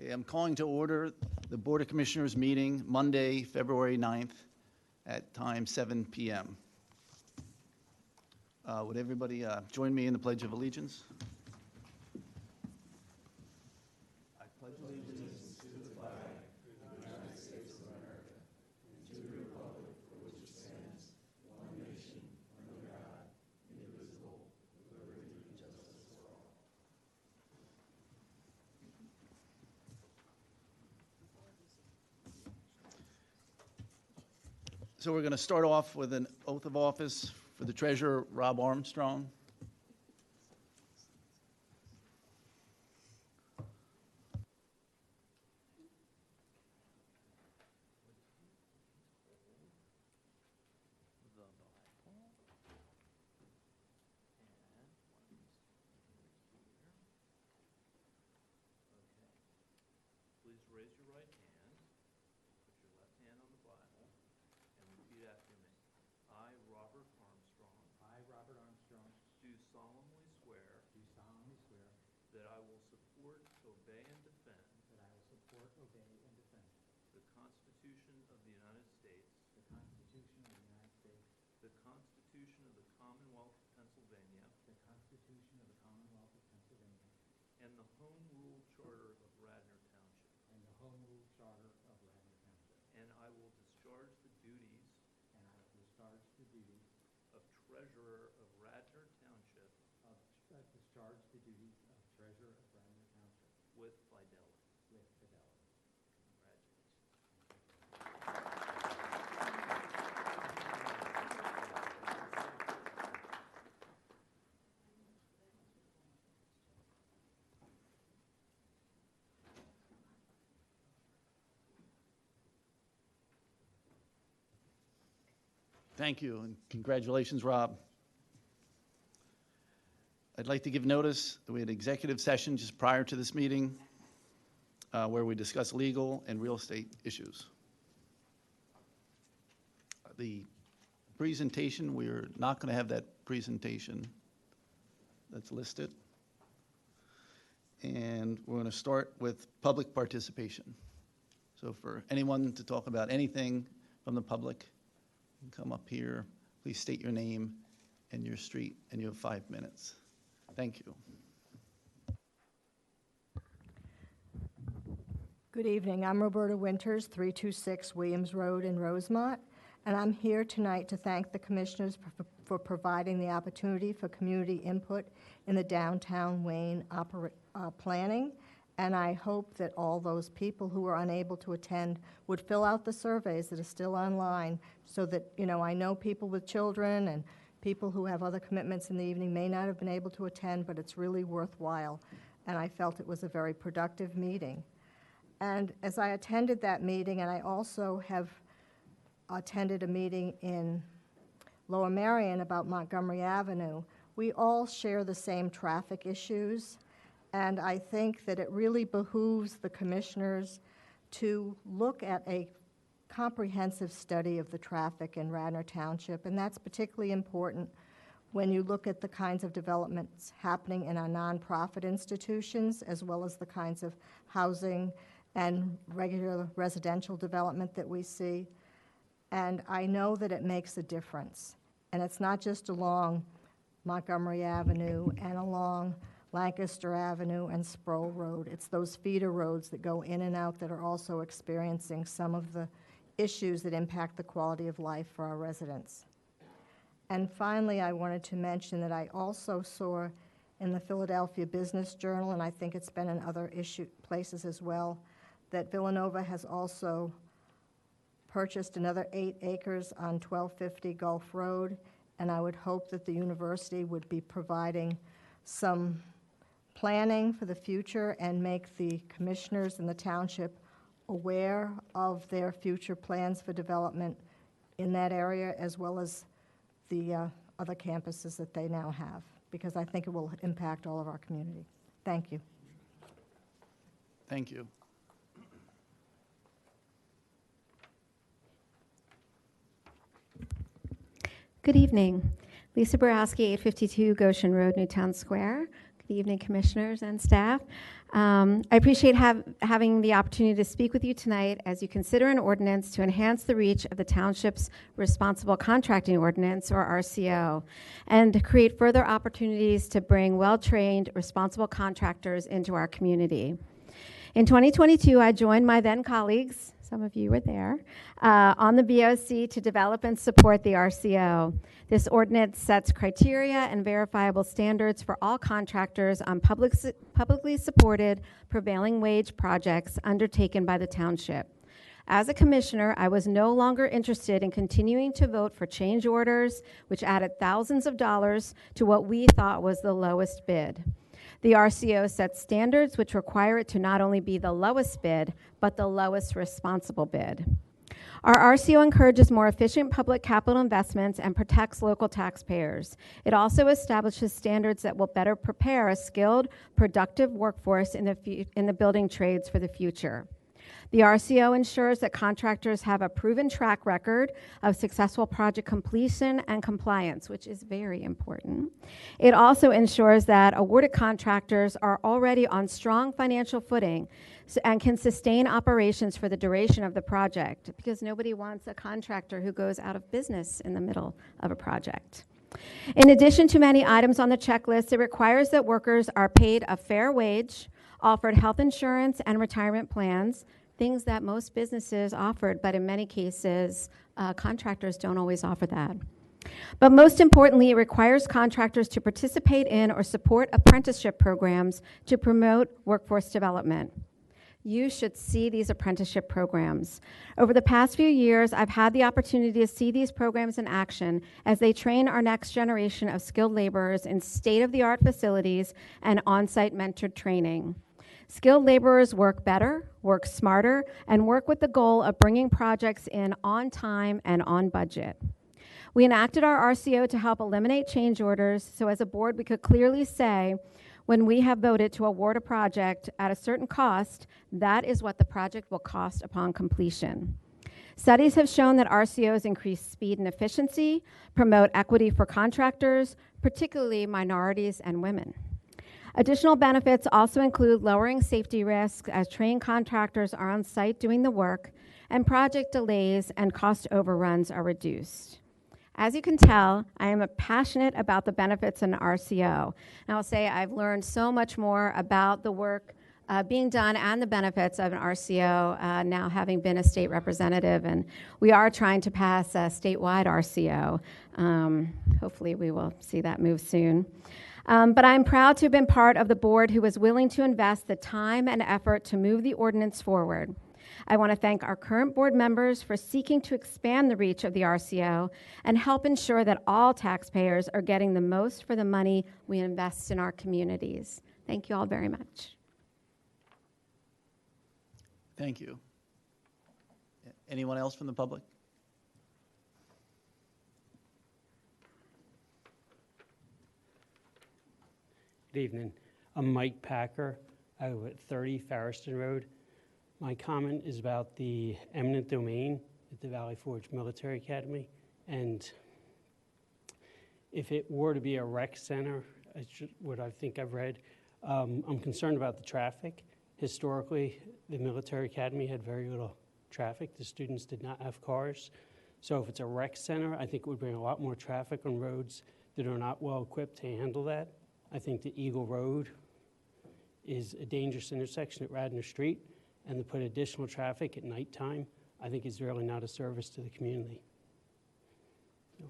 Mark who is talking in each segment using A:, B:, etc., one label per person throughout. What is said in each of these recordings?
A: Okay, I'm calling to order the Board of Commissioners meeting Monday, February 9th at time 7 p.m. Would everybody join me in the Pledge of Allegiance? I pledge allegiance to the flag of the United States of America and to the republic for which it stands, one nation, under God, indivisible, with liberty and justice for all. So we're going to start off with an oath of office for the Treasurer, Rob Armstrong.
B: Please raise your right hand, put your left hand on the Bible, and repeat after me. I, Robert Armstrong, do solemnly swear that I will support, obey, and defend the Constitution of the United States, the Constitution of the Commonwealth of Pennsylvania, and the Home Rule Charter of Radnor Township. And I will discharge the duties of Treasurer of Radnor Township with fidelity. Congratulations.
A: Thank you, and congratulations, Rob. I'd like to give notice that we had an executive session just prior to this meeting where we discussed legal and real estate issues. The presentation, we're not going to have that presentation that's listed. And we're going to start with public participation. So for anyone to talk about anything from the public, come up here, please state your name and your street, and you have 5 minutes. Thank you.
C: Good evening. I'm Roberta Winters, 326 Williams Road in Rosemont, and I'm here tonight to thank the commissioners for providing the opportunity for community input in the downtown Wayne planning. And I hope that all those people who are unable to attend would fill out the surveys that are still online so that, I know people with children and people who have other commitments in the evening may not have been able to attend, but it's really worthwhile. And I felt it was a very productive meeting. And as I attended that meeting, and I also have attended a meeting in Lower Merion about Montgomery Avenue, we all share the same traffic issues. And I think that it really behooves the commissioners to look at a comprehensive study of the traffic in Radnor Township, and that's particularly important when you look at the kinds of developments happening in our nonprofit institutions, as well as the kinds of housing and regular residential development that we see. And I know that it makes a difference. And it's not just along Montgomery Avenue and along Lancaster Avenue and Sproul Road. It's those feeder roads that go in and out that are also experiencing some of the issues that impact the quality of life for our residents. And finally, I wanted to mention that I also saw in the Philadelphia Business Journal, and I think it's been in other places as well, that Villanova has also purchased another 8 acres on 1250 Gulf Road, and I would hope that the university would be providing some planning for the future and make the commissioners in the township aware of their future plans for development in that area, as well as the other campuses that they now have, because I think it will impact all of our community. Thank you.
A: Thank you.
D: Good evening. Lisa Borowski, 852 Goshen Road, Newtown Square. Good evening, commissioners and staff. I appreciate having the opportunity to speak with you tonight as you consider an ordinance to enhance the reach of the Township's Responsible Contracting Ordinance, or RCO, and to create further opportunities to bring well-trained, responsible contractors into our community. In 2022, I joined my then colleagues, some of you were there, on the BOC to develop and support the RCO. This ordinance sets criteria and verifiable standards for all contractors on publicly supported prevailing wage projects undertaken by the township. As a commissioner, I was no longer interested in continuing to vote for change orders, which added thousands of dollars to what we thought was the lowest bid. The RCO sets standards which require it to not only be the lowest bid, but the lowest responsible bid. Our RCO encourages more efficient public capital investments and protects local taxpayers. It also establishes standards that will better prepare a skilled, productive workforce in the building trades for the future. The RCO ensures that contractors have a proven track record of successful project completion and compliance, which is very important. It also ensures that awarded contractors are already on strong financial footing and can sustain operations for the duration of the project, because nobody wants a contractor who goes out of business in the middle of a project. In addition to many items on the checklist, it requires that workers are paid a fair wage, offered health insurance and retirement plans, things that most businesses offered, but in many cases, contractors don't always offer that. But most importantly, it requires contractors to participate in or support apprenticeship programs to promote workforce development. You should see these apprenticeship programs. Over the past few years, I've had the opportunity to see these programs in action as they train our next generation of skilled laborers in state-of-the-art facilities and on-site mentored training. Skilled laborers work better, work smarter, and work with the goal of bringing projects in on time and on budget. We enacted our RCO to help eliminate change orders, so as a board we could clearly say, when we have voted to award a project at a certain cost, that is what the project will cost upon completion. Studies have shown that RCOs increase speed and efficiency, promote equity for contractors, particularly minorities and women. Additional benefits also include lowering safety risks as trained contractors are on site doing the work, and project delays and cost overruns are reduced. As you can tell, I am passionate about the benefits in RCO. And I'll say I've learned so much more about the work being done and the benefits of an RCO now having been a state representative. And we are trying to pass a statewide RCO. Hopefully we will see that move soon. But I'm proud to have been part of the board who was willing to invest the time and effort to move the ordinance forward. I want to thank our current board members for seeking to expand the reach of the RCO and help ensure that all taxpayers are getting the most for the money we invest in our communities. Thank you all very much.
A: Thank you. Anyone else from the public?
E: Good evening. I'm Mike Packer. I live at 30 Farriston Road. My comment is about the eminent domain at the Valley Forge Military Academy. And if it were to be a rec center, what I think I've read, I'm concerned about the traffic. Historically, the military academy had very little traffic. The students did not have cars. So if it's a rec center, I think it would bring a lot more traffic on roads that are not well equipped to handle that. I think the Eagle Road is a dangerous intersection at Radnor Street, and to put additional traffic at nighttime, I think is really not a service to the community. So.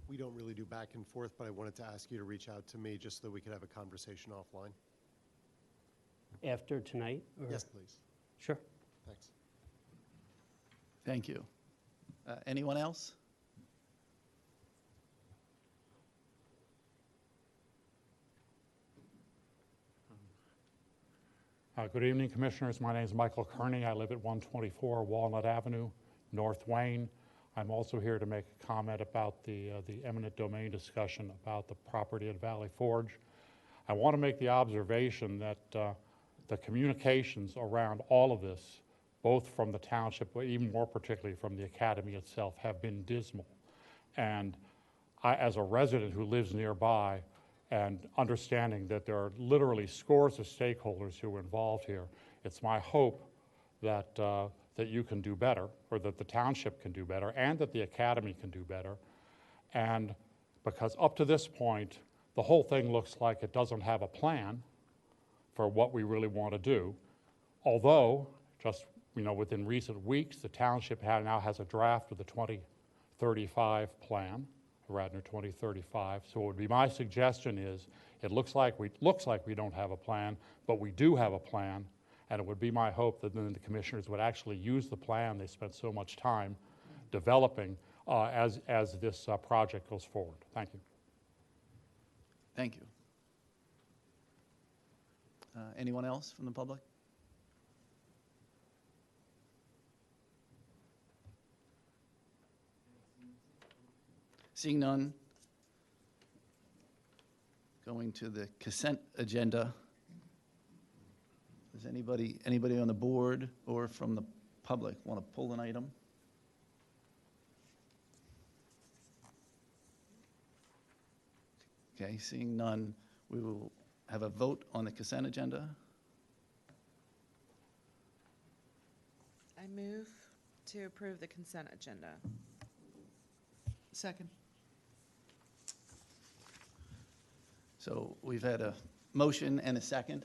F: We don't really do back and forth, but I wanted to ask you to reach out to me just so that we could have a conversation offline.
E: After tonight? Or?
F: Yes, please.
E: Sure.
F: Thanks.
A: Thank you. Anyone else?
G: Good evening, Commissioners. My name is Michael Kearney. I live at 124 Walnut Avenue, North Wayne. I'm also here to make a comment about the eminent domain discussion about the property at Valley Forge. I want to make the observation that the communications around all of this, both from the township, but even more particularly from the academy itself, have been dismal. And I, as a resident who lives nearby, and understanding that there are literally scores of stakeholders who are involved here. It's my hope that, that you can do better, or that the township can do better, and that the academy can do better. And because up to this point, the whole thing looks like it doesn't have a plan for what we really want to do. Although, just within recent weeks, the township now has a draft of the 2035 plan, Radnor 2035. So what would be my suggestion is, it looks like we don't have a plan, but we do have a plan, and it would be my hope that then the commissioners would actually use the plan they spent so much time developing as this project goes forward. Thank you.
A: Thank you. Anyone else from the public? Seeing none, going to the consent agenda. Does anybody on the board or from the public want to pull an item? Okay, seeing none, we will have a vote on the consent agenda.
H: I move to approve the consent agenda.
A: Second. So we've had a motion and a second.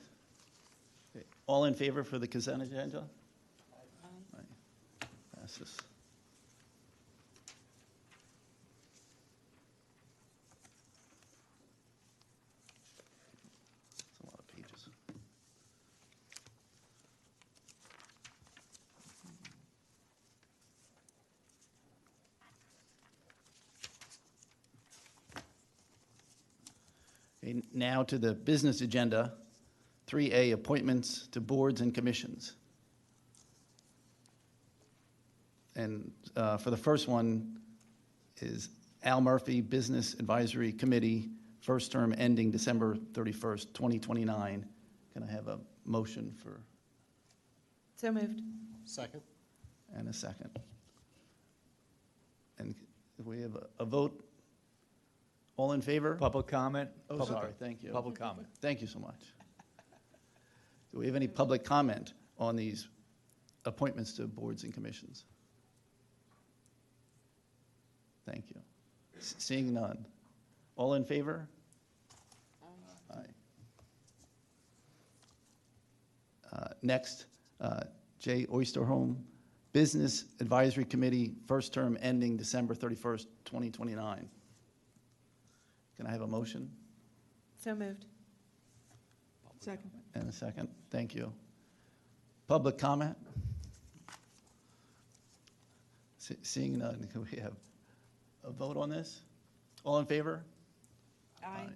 A: Okay, all in favor for the consent agenda? Aye. Passes. That's a lot of pages. Okay, now to the business agenda, 3A, appointments to boards and commissions. And for the first one is Al Murphy, Business Advisory Committee, first term ending December 31st, 2029. Can I have a motion for,
H: So moved.
F: Second.
A: and a second? And we have a vote. All in favor?
I: Public comment?
A: Oh, sorry, thank you.
I: Public comment.
A: Thank you so much. Do we have any public comment on these appointments to boards and commissions? Thank you. Seeing none. All in favor? Aye. Next, Jay Oysterholm, Business Advisory Committee, first term ending December 31st, 2029. Can I have a motion?
H: So moved.
A: Second. And a second. Thank you. Public comment? Seeing none, can we have a vote on this? All in favor?
H: Aye.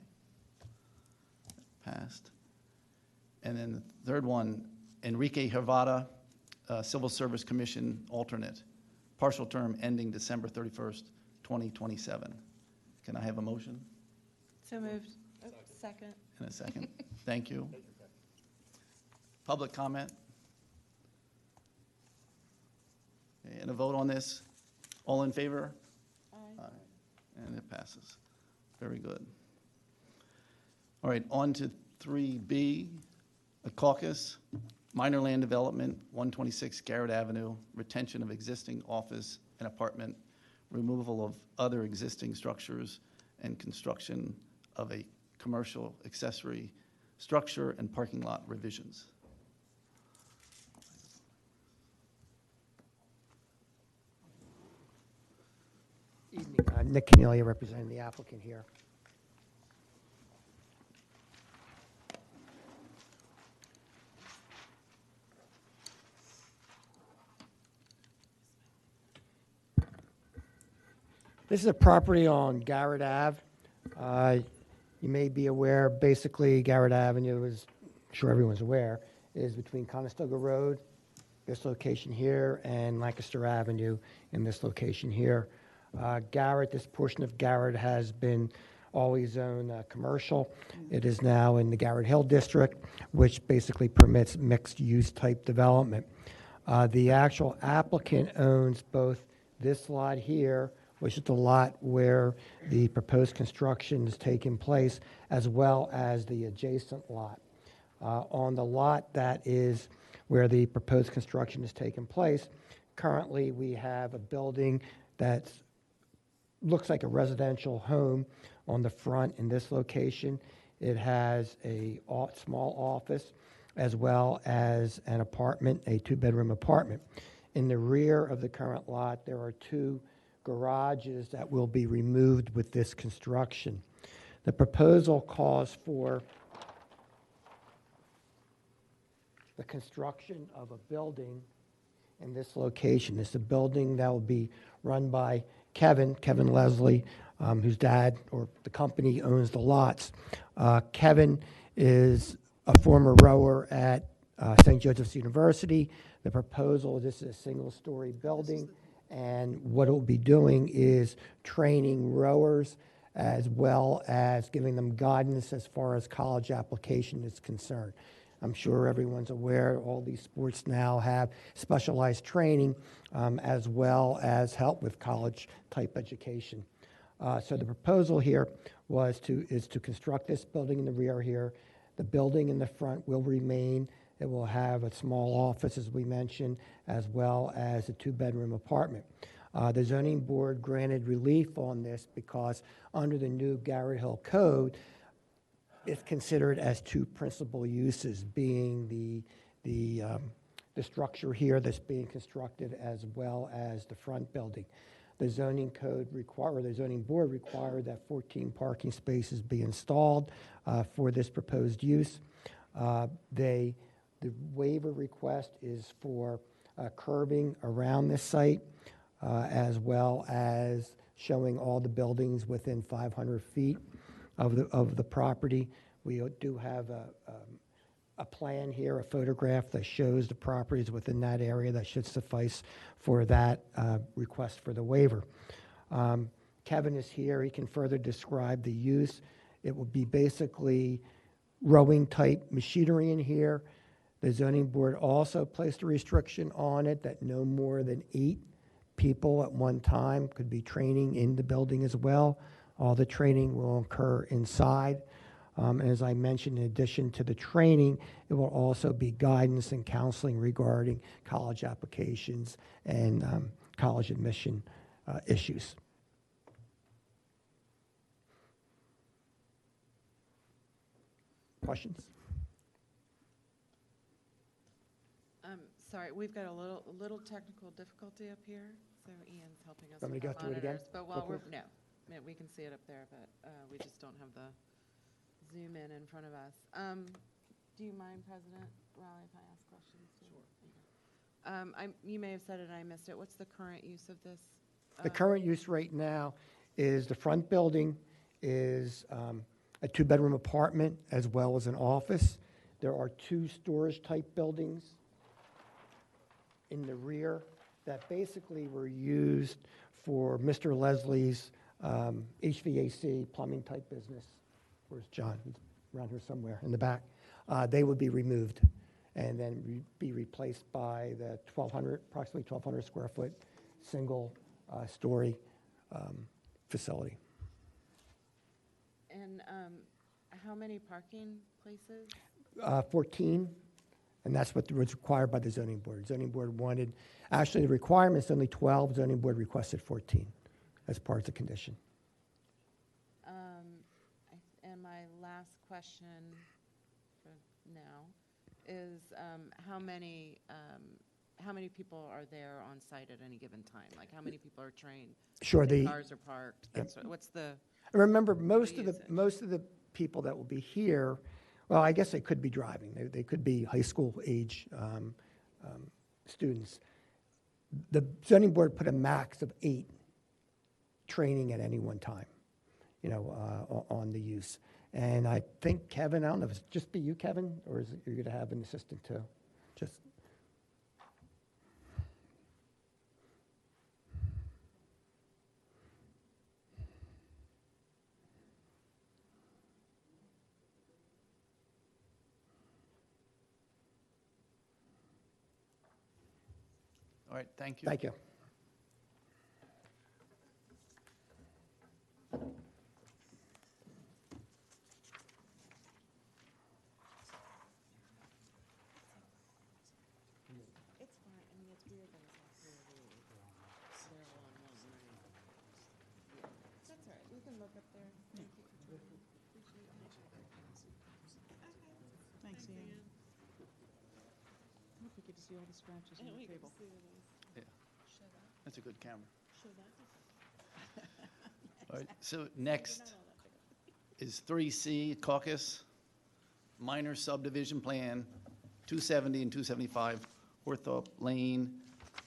A: Passed. And then the third one, Enrique Hervada, Civil Service Commission alternate, partial term ending December 31st, 2027. Can I have a motion?
H: So moved. Oh, second.
A: And a second. Thank you. Public comment? Okay, and a vote on this? All in favor?
H: Aye.
A: And it passes. Very good. All right, on to 3B, a caucus, minor land development, 126 Garrett Avenue, retention of existing office and apartment, removal of other existing structures, and construction of a commercial accessory structure and parking lot revisions.
J: Evening. Nick Cornelia, representing the applicant here. This is a property on Garrett Ave. You may be aware, basically, Garrett Avenue is, I'm sure everyone's aware, is between Conestoga Road, this location here, and Lancaster Avenue in this location here. Garrett, this portion of Garrett has been always zoned commercial. It is now in the Garrett Hill District, which basically permits mixed-use type development. The actual applicant owns both this lot here, which is the lot where the proposed construction is taking place, as well as the adjacent lot. On the lot that is where the proposed construction is taking place, currently we have a building that looks like a residential home on the front in this location. It has a small office as well as an apartment, a two-bedroom apartment. In the rear of the current lot, there are 2 garages that will be removed with this construction. The proposal calls for the construction of a building in this location. It's a building that will be run by Kevin Leslie, whose dad or the company owns the lots. Kevin is a former rower at St. Joseph's University. The proposal, this is a single-story building, and what it will be doing is training rowers as well as giving them guidance as far as college application is concerned. I'm sure everyone's aware all these sports now have specialized training as well as help with college-type education. So the proposal here is to construct this building in the rear here. The building in the front will remain. It will have a small office, as we mentioned, as well as a 2-bedroom apartment. The zoning board granted relief on this because under the new Garrett Hill Code, it's considered as 2 principal uses, being the structure here that's being constructed as well as the front building. The zoning code the zoning board required that 14 parking spaces be installed for this proposed use. The waiver request is for curbing around this site, as well as showing all the buildings within 500 feet of the property. We do have a plan here, a photograph that shows the properties within that area that should suffice for that request for the waiver. Kevin is here. He can further describe the use. It will be basically rowing type machinery in here. The zoning board also placed a restriction on it that no more than 8 people at one time could be training in the building as well. All the training will occur inside. And as I mentioned, in addition to the training, it will also be guidance and counseling regarding college applications and college admission issues. Questions?
H: Sorry, we've got a little technical difficulty up here, so Ian's helping us
J: Want me
H: with
J: to
H: our
J: go through it again?
H: monitors. But while
J: quickly?
H: we can see it up there, but we just don't have the zoom in front of us. Do you mind, President Rowley, if I ask questions? Sure. You may have said it and I missed it. What's the current use of this?
J: The current use right now is the front building is a 2-bedroom apartment as well as an office. There are 2 storage-type buildings in the rear that basically were used for Mr. Leslie's HVAC plumbing-type business. Where's John? He's around here somewhere in the back. They would be removed and then be replaced by the approximately 1,200 square foot single story facility.
H: And how many parking places?
J: 14, and that's what was required by the zoning board. Zoning board wanted, actually the requirement's only 12, zoning board requested 14 as part of the condition.
H: And my last question for now is how many people are there on site at any given time? Like how many people are trained?
J: Sure.
H: The cars are parked. What's the?
J: Remember, most of the people that will be here, well, I guess they could be driving. They could be high school age students. The zoning board put a max of 8 training at any one time, on the use. And I think Kevin, I don't know if it's just be you, Kevin, or is it you're going to have an assistant too? Just.
A: All right, thank you.
J: Thank you.
H: weird that it's all three of these. They're all on one, right? Yeah, that's all right. We can look up there. Thank you for joining. Appreciate it.
I: Thanks, Ian. Look, we get to see all the scratches on the table.
A: Yeah, that's a good camera. All right, so next is 3C Caucus, minor subdivision plan, 270 and 275 Horthorpe Lane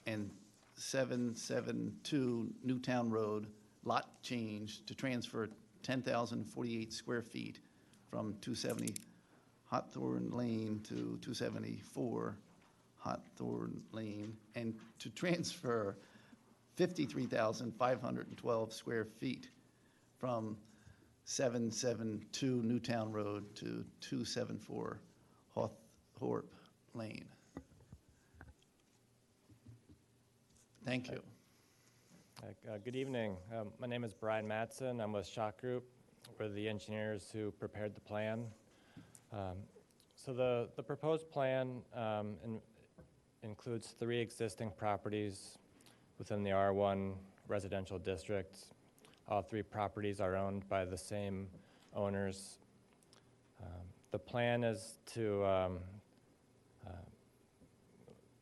A: and 772 Newtown Road, lot change to transfer 10,048 square feet from 270 Hawthorne Lane to 274 Hawthorne Lane, and to transfer 53,512 square feet from 772 Newtown Road to 274 Hawthorpe Lane. Thank you.
K: Good evening. My name is Brian Matson. I'm with Shot Group. We're the engineers who prepared the plan. So the proposed plan includes 3 existing properties within the R1 residential district. All 3 properties are owned by the same owners. The plan is to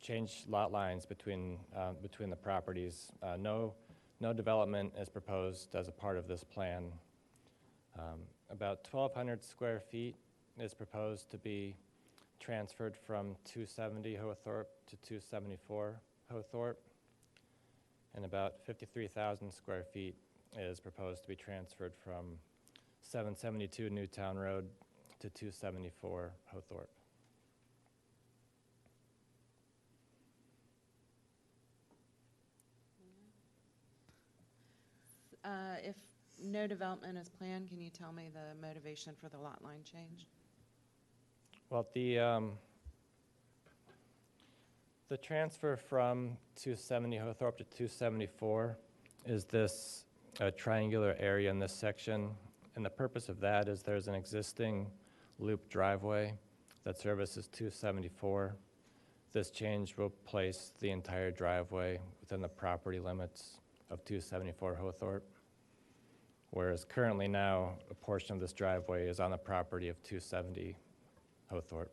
K: change lot lines between the properties. No development is proposed as a part of this plan. About 1,200 square feet is proposed to be transferred from 270 Hawthorpe to 274 Hawthorpe, and about 53,000 square feet is proposed to be transferred from 772 Newtown Road to 274 Hawthorpe.
H: If no development is planned, can you tell me the motivation for the lot line change?
K: Well, the transfer from 270 Hawthorpe to 274 is this triangular area in this section, and the purpose of that is there's an existing loop driveway that services 274. This change will place the entire driveway within the property limits of 274 Hawthorpe, whereas currently now a portion of this driveway is on the property of 270 Hawthorpe.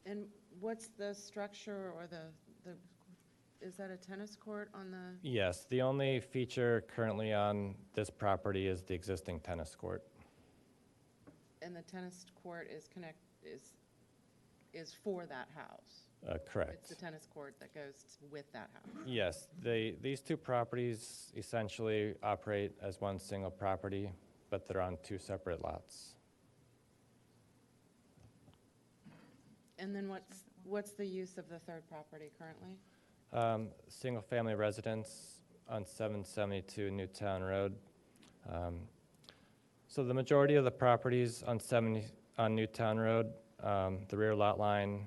H: And what's the structure or is that a tennis court on the?
K: Yes, the only feature currently on this property is the existing tennis court.
H: And the tennis court is for that house?
K: Correct.
H: It's the tennis court that goes with that house?
K: Yes, these 2 properties essentially operate as one single property, but they're on 2 separate lots.
H: And then what's the use of the third property currently?
K: Single-family residence on 772 Newtown Road. So the majority of the properties on Newtown Road, the rear lot line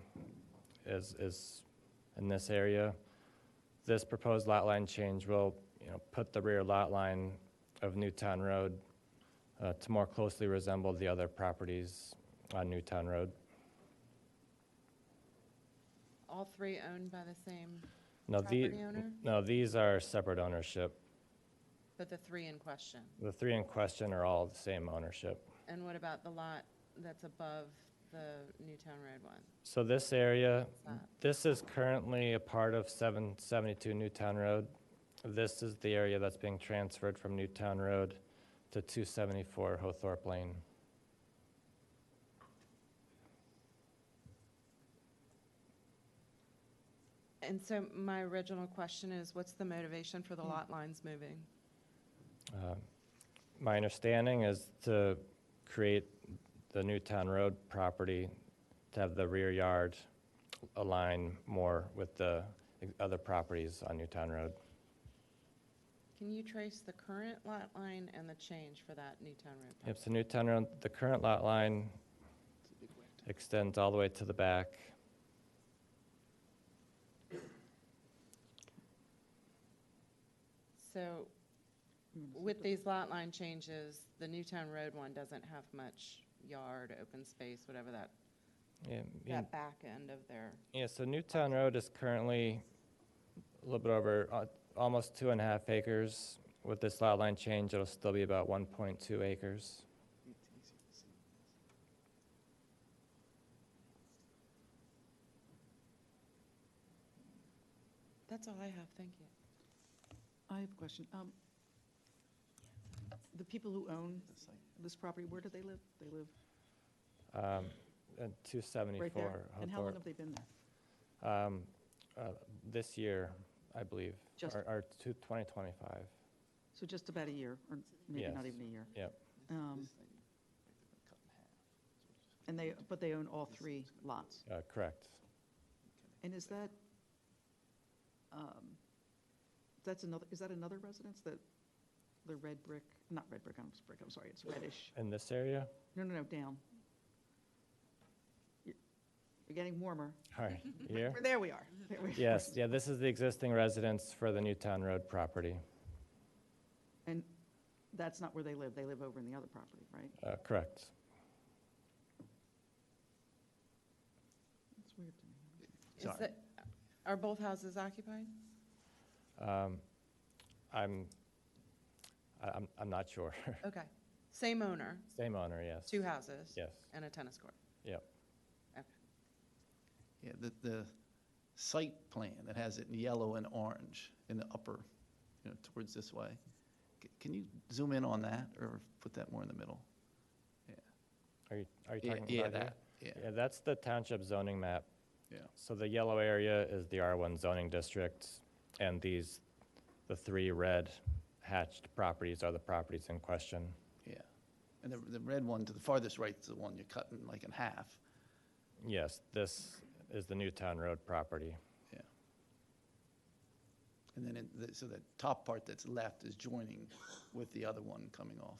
K: is in this area. This proposed lot line change will, put the rear lot line of Newtown Road to more closely resemble the other properties on Newtown Road.
H: All 3 owned by the same
K: No,
H: property owner?
K: No, these are separate ownership.
H: But the 3 in question?
K: The 3 in question are all the same ownership.
H: And what about the lot that's above the Newtown Road one?
K: So this area,
H: What's that?
K: this is currently a part of 772 Newtown Road. This is the area that's being transferred from Newtown Road to 274 Hawthorpe Lane.
H: And so my original question is, what's the motivation for the lot lines moving?
K: My understanding is to create the Newtown Road property to have the rear yard align more with the other properties on Newtown Road.
H: Can you trace the current lot line and the change for that Newtown Road property?
K: Yep, so Newtown Road, the current lot line extends all the way to the back.
H: So with these lot line changes, the Newtown Road one doesn't have much yard, open space, whatever that
K: Yeah,
H: that back end of their,
K: yeah, so Newtown Road is currently a little bit over, almost 2.5 acres. With this lot line change, it'll still be about 1.2 acres.
H: that's all I have, thank you.
I: I have a question. The people who own this property, where do they live? They live
K: And 274.
I: right there? And how long
K: Hawthorne.
I: have they been there?
K: This year, I believe,
I: Just-
K: or 2025.
I: So just about a year, or maybe not
K: Yes.
I: even a year.
K: Yep.
I: And but they own all 3 lots.
K: Correct.
I: And is that, is that another residence, the red brick, not red brick, I'm sorry, it's reddish.
K: In this area?
I: No, down. You're getting warmer.
K: All right, here?
I: There we are. There we are.
K: Yes, yeah, this is the existing residence for the Newtown Road property.
I: And that's not where they live over in the other property, right?
K: Correct.
I: That's weird to me.
H: Is
A: Sorry.
H: that, are both houses occupied?
K: I'm not sure.
H: Okay. Same owner,
K: Same owner, yes.
H: 2 houses?
K: Yes,
H: And a tennis court?
K: yep.
H: Okay.
A: Yeah, the site plan that has it in yellow and orange in the upper, towards this way. Can you zoom in on that or put that more in the middle?
K: Are you
A: Yeah,
K: talking about
A: yeah,
K: here?
A: that, yeah,
K: Yeah, that's the township zoning map.
A: yeah.
K: So the yellow area is the R1 zoning district, and the 3 red hatched properties are the properties in question.
A: Yeah. And the red one to the farthest right is the one you're cutting like in half.
K: Yes, this is the Newtown Road property.
A: Yeah. And then, so the top part that's left is joining with the other one coming off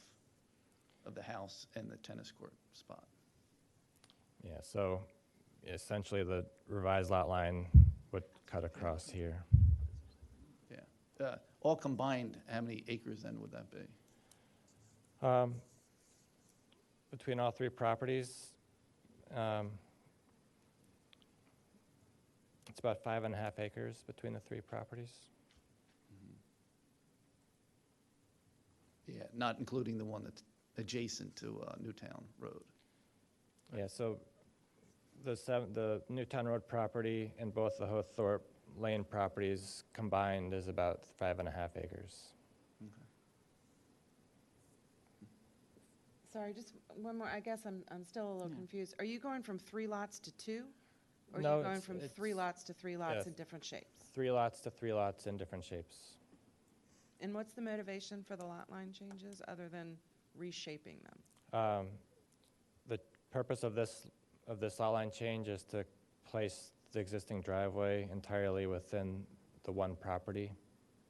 A: of the house and the tennis court spot.
K: Yeah, so essentially the revised lot line would cut across here.
A: Yeah. All combined, how many acres then would that be?
K: Between all 3 properties, it's about 5.5 acres between the 3 properties.
A: Yeah, not including the one that's adjacent to Newtown Road.
K: Yeah, so the Newtown Road property and both the Hothorpe Lane properties combined is about 5.5 acres.
H: Sorry, just one more, I guess I'm still a little confused. Are you going from 3 lots to 2? Or
K: No,
H: are you going
K: it's-
H: from
K: it's-
H: 3 lots to 3 lots
K: yes.
H: in different shapes?
K: 3 lots to 3 lots in different shapes.
H: And what's the motivation for the lot line changes, other than reshaping them?
K: The purpose of this lot line change is to place the existing driveway entirely within the one property.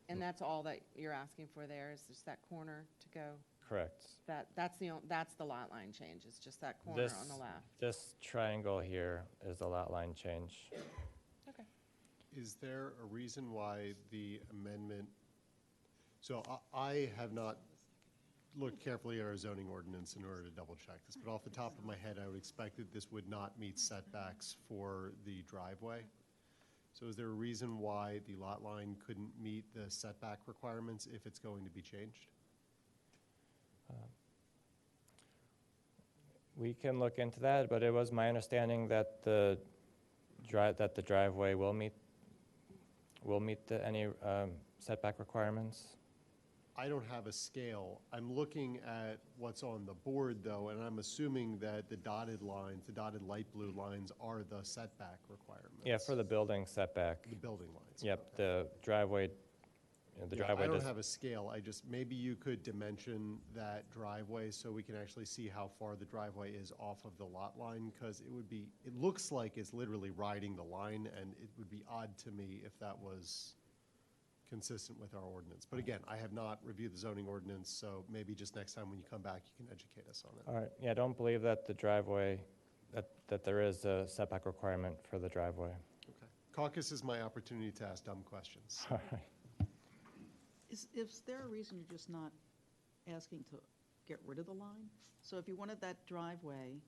H: And that's all that you're asking for there, is just that corner to go?
K: Correct.
H: That's the lot line change, it's just that corner
K: This,
H: on the left?
K: this triangle here is the lot line change.
H: Okay.
F: Is there a reason why the amendment, so I have not looked carefully at our zoning ordinance in order to double check this, but off the top of my head, I would expect that this would not meet setbacks for the driveway. So is there a reason why the lot line couldn't meet the setback requirements if it's going to be changed?
K: We can look into that, but it was my understanding that the driveway will meet any setback requirements.
F: I don't have a scale. I'm looking at what's on the board, though, and I'm assuming that the dotted lines, the dotted light blue lines are the setback requirements.
K: Yeah, for the building setback.
F: The building lines.
K: Yep,
F: okay.
K: the driveway, the
F: Yeah,
K: driveway
F: I don't
K: does,
F: have a scale. maybe you could dimension that driveway so we can actually see how far the driveway is off of the lot line, because it looks like it's literally riding the line, and it would be odd to me if that was consistent with our ordinance. But again, I have not reviewed the zoning ordinance, so maybe just next time when you come back, you can educate us on it.
K: all right, yeah, I don't believe that the driveway, that there is a setback requirement for the driveway.
F: Okay. Caucus is my opportunity to ask dumb questions.
K: All right.
I: Is there a reason you're just not asking to get rid of the line? So if you wanted that driveway,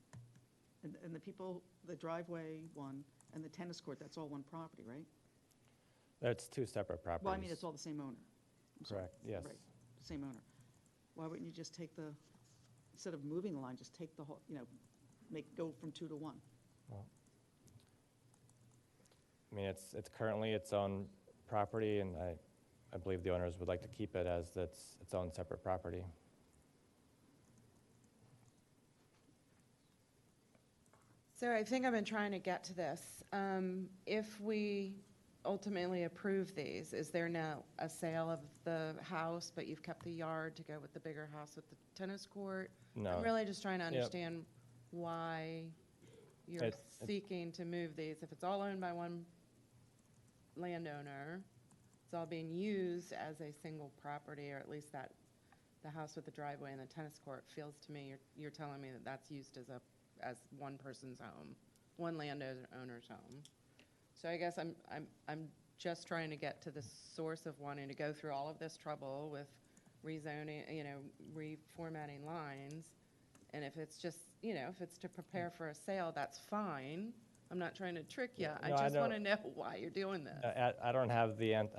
I: and and the people, the driveway one and the tennis court, that's all one property, right?
K: That's two separate properties.
I: Well, I mean, it's all the same owner. I'm sorry.
K: Correct, yes.
I: Right, same owner. Why wouldn't you just take the, instead of moving the line, just take the whole, go from 2 to 1?
K: I mean, it's currently its own property, and I believe the owners would like to keep it as its own separate property.
H: So I think I've been trying to get to this. If we ultimately approve these, is there now a sale of the house, but you've kept the yard to go with the bigger house with the tennis court?
K: No.
H: I'm really just trying to
K: Yep.
H: understand why you're seeking to move these. If it's all owned by one landowner, it's all being used as a single property, or at least that, the house with the driveway and the tennis court feels to me, you're telling me that that's used as one person's home, one landowner's home. So I guess I'm just trying to get to the source of wanting to go through all of this trouble with rezoning, reformatting lines. And if it's just, if it's to prepare for a sale, that's fine. I'm not trying to trick you. I
K: No,
H: just want to know why you're doing this.
K: I don't have they haven't,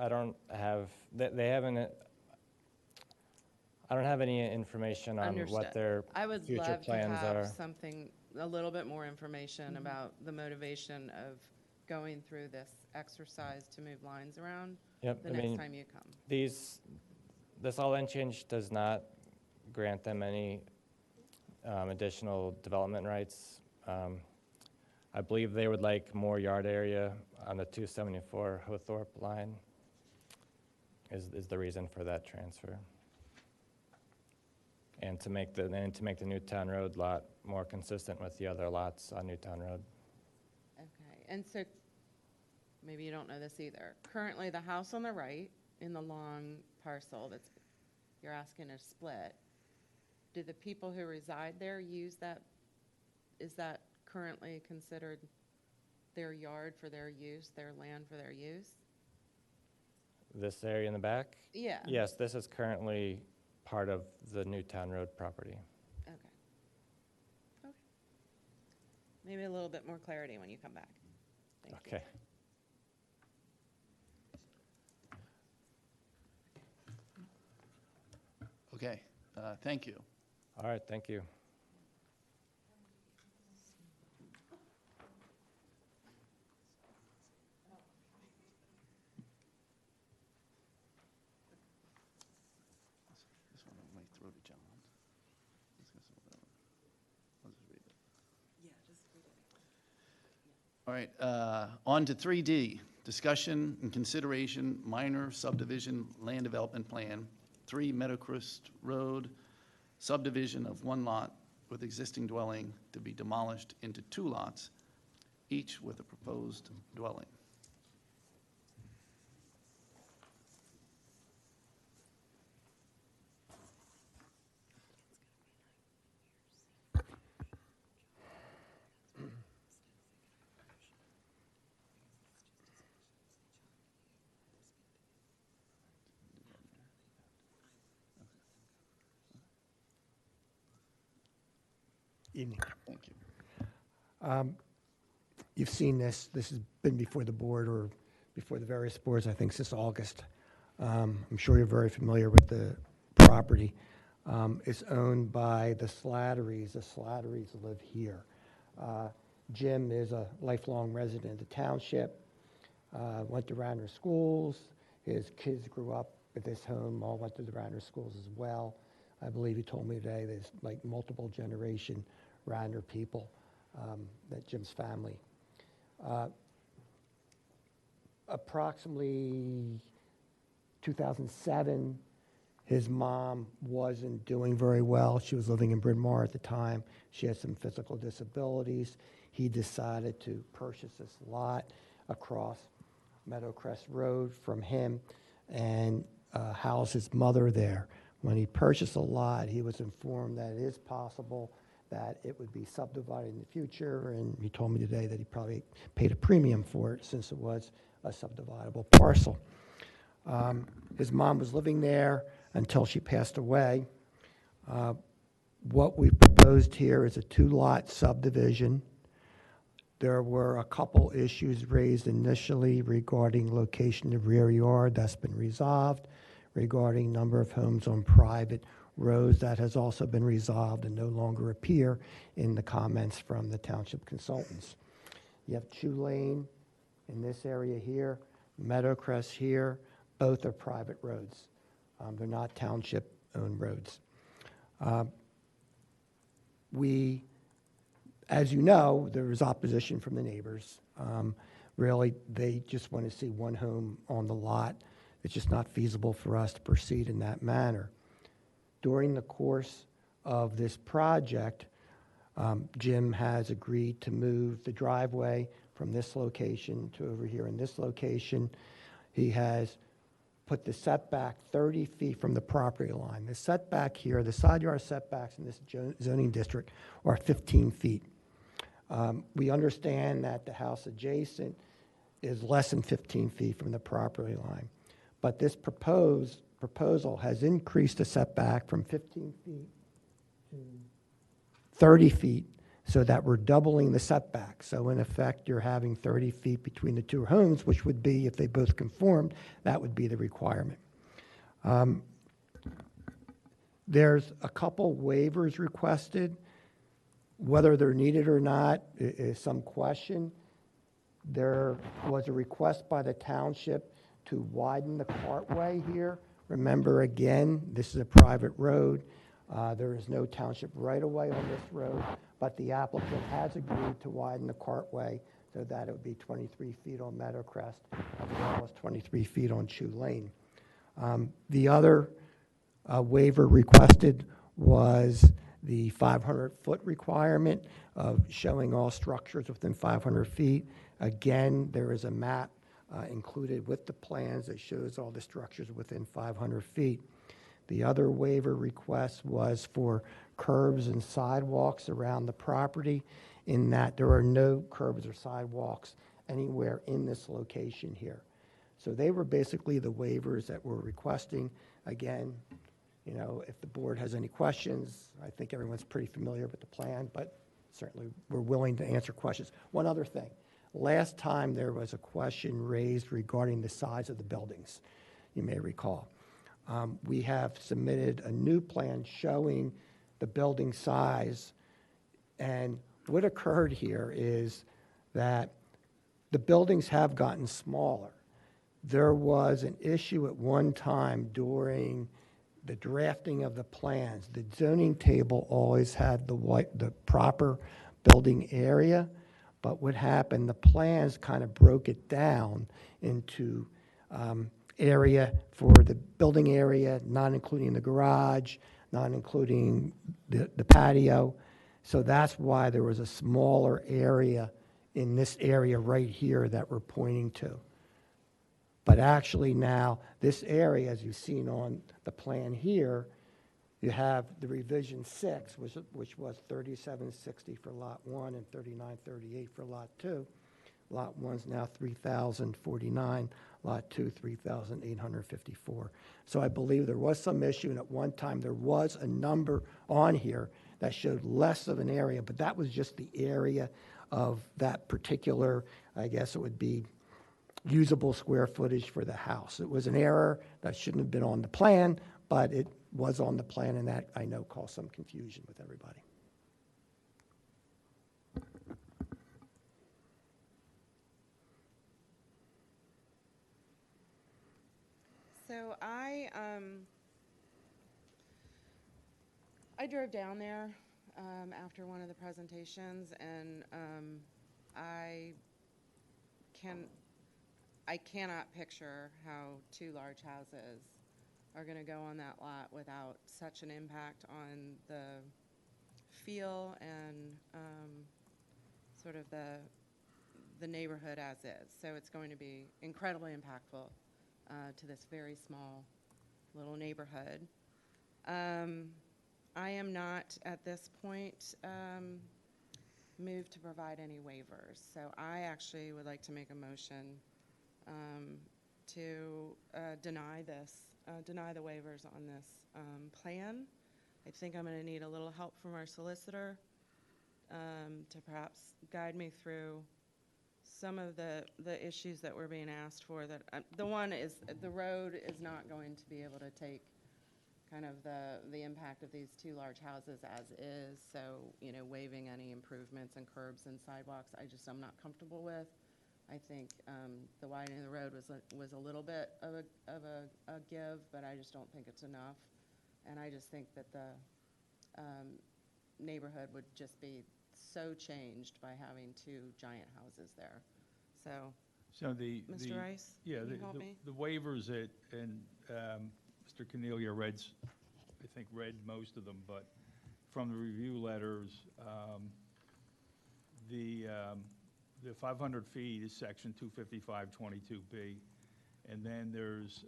K: I don't have any information on what
H: Understood.
K: their
H: I would
K: future
H: love to
K: plans
H: have
K: are.
H: something, a little bit more information about the motivation of going through this exercise to move lines around
K: Yep,
H: the
K: I
H: next
K: mean,
H: time you come.
K: this all-in change does not grant them any additional development rights. I believe they would like more yard area on the 274 Hothorpe line is the reason for that transfer. And to make the Newtown Road lot more consistent with the other lots on Newtown Road.
H: Okay, and so, maybe you don't know this either. Currently, the house on the right in the long parcel you're asking to split, do the people who reside there use that, is that currently considered their yard for their use, their land for their use?
K: This area in the back?
H: Yeah.
K: Yes, this is currently part of the Newtown Road property.
H: Okay. Okay. Maybe a little bit more clarity when you come back. Thank you.
K: Okay.
A: Okay, thank you.
K: All right, thank you.
A: This one I might throw to John. I'll just read it.
H: Yeah, just read it.
A: All right, on to 3D, discussion and consideration, minor subdivision land development plan, 3 Meadowcrest Road, subdivision of 1 lot with existing dwelling to be demolished into 2 lots, each with a proposed dwelling.
J: Evening.
A: Thank you.
J: You've seen this. This has been before the board or before the various boards, I think, since August. I'm sure you're very familiar with the property. It's owned by the Slatterys. The Slatterys live here. Jim is a lifelong resident of the township, went to Radnor schools. His kids grew up at this home, all went to the Radnor schools as well. I believe he told me today there's like multiple generation Radnor people, that Jim's family. Approximately 2007, his mom wasn't doing very well. She was living in Bryn Mawr at the time. She had some physical disabilities. He decided to purchase this lot across Meadowcrest Road from him and house his mother there. When he purchased the lot, he was informed that it is possible that it would be subdivided in the future, and he told me today that he probably paid a premium for it since it was a subdividable parcel. His mom was living there until she passed away. What we've proposed here is a 2-lot subdivision There were a couple issues raised initially regarding location of rear yard. That's been resolved. Regarding number of homes on private roads, that has also been resolved and no longer appear in the comments from the township consultants. You have Chew Lane in this area here, Meadowcrest here. Both are private roads. They're not township-owned roads. As you know, there is opposition from the neighbors. Really, they just want to see one home on the lot. It's just not feasible for us to proceed in that manner. During the course of this project, Jim has agreed to move the driveway from this location to over here in this location. He has put the setback 30 feet from the property line. The setback here, the side yard setbacks in this zoning district are 15 feet. We understand that the house adjacent is less than 15 feet from the property line. But this proposal has increased the setback from 15 feet to 30 feet so that we're doubling the setback. So in effect, you're having 30 feet between the two homes, which would be, if they both conformed, that would be the requirement. There's a couple waivers requested. Whether they're needed or not is some question. There was a request by the township to widen the cartway here. Remember, again, this is a private road. There is no township right-of-way on this road, but the applicant has agreed to widen the cartway so that it would be 23 feet on Meadowcrest as well as 23 feet on Chew Lane. The other waiver requested was the 500-foot requirement of showing all structures within 500 feet. Again, there is a map included with the plans that shows all the structures within 500 feet. The other waiver request was for curbs and sidewalks around the property, in that there are no curbs or sidewalks anywhere in this location here. So they were basically the waivers that we're requesting. Again, you know, if the board has any questions, I think everyone's pretty familiar with the plan, but certainly we're willing to answer questions. One other thing. Last time there was a question raised regarding the size of the buildings, you may recall. We have submitted a new plan showing the building size, and what occurred here is that the buildings have gotten smaller. There was an issue at one time during the drafting of the plans. The zoning table always had the proper building area, but what happened, the plans kind of broke it down into area for the building area, not including the garage, not including the patio. So that's why there was a smaller area in this area right here that we're pointing to. But actually now, this area, as you've seen on the plan here, you have the revision 6, which was 3760 for lot 1 and 3938 for lot 2. Lot 1's now 3,049, lot 2, 3,854. So I believe there was some issue, and at one time there was a number on here that showed less of an area, but that was just the area of that particular, I guess it would be usable square footage for the house. It was an error that shouldn't have been on the plan, but it was on the plan, and that, I know, caused some confusion with everybody.
H: So I drove down there after one of the presentations, and I cannot picture how two large houses are going to go on that lot without such an impact on the feel and sort of the neighborhood as is. So it's going to be incredibly impactful to this very small little neighborhood. I am not at this point moved to provide any waivers. So I actually would like to make a motion to deny the waivers on this plan. I think I'm going to need a little help from our solicitor to perhaps guide me through some of the issues that we're being asked for. That the one is the road is not going to be able to take kind of the impact of these two large houses as is. So, you know, waiving any improvements and curbs and sidewalks, I'm not comfortable with. I think the widening of the road was a little bit of a give, but I just don't think it's enough. And I just think that the neighborhood would just be so changed by having two giant houses there. So Mr. Rice,
A: Yeah,
H: can you help me?
A: the waivers and Mr. Cornelia read most of them, but from the review letters, the 500 feet is section 255.22B, and then there's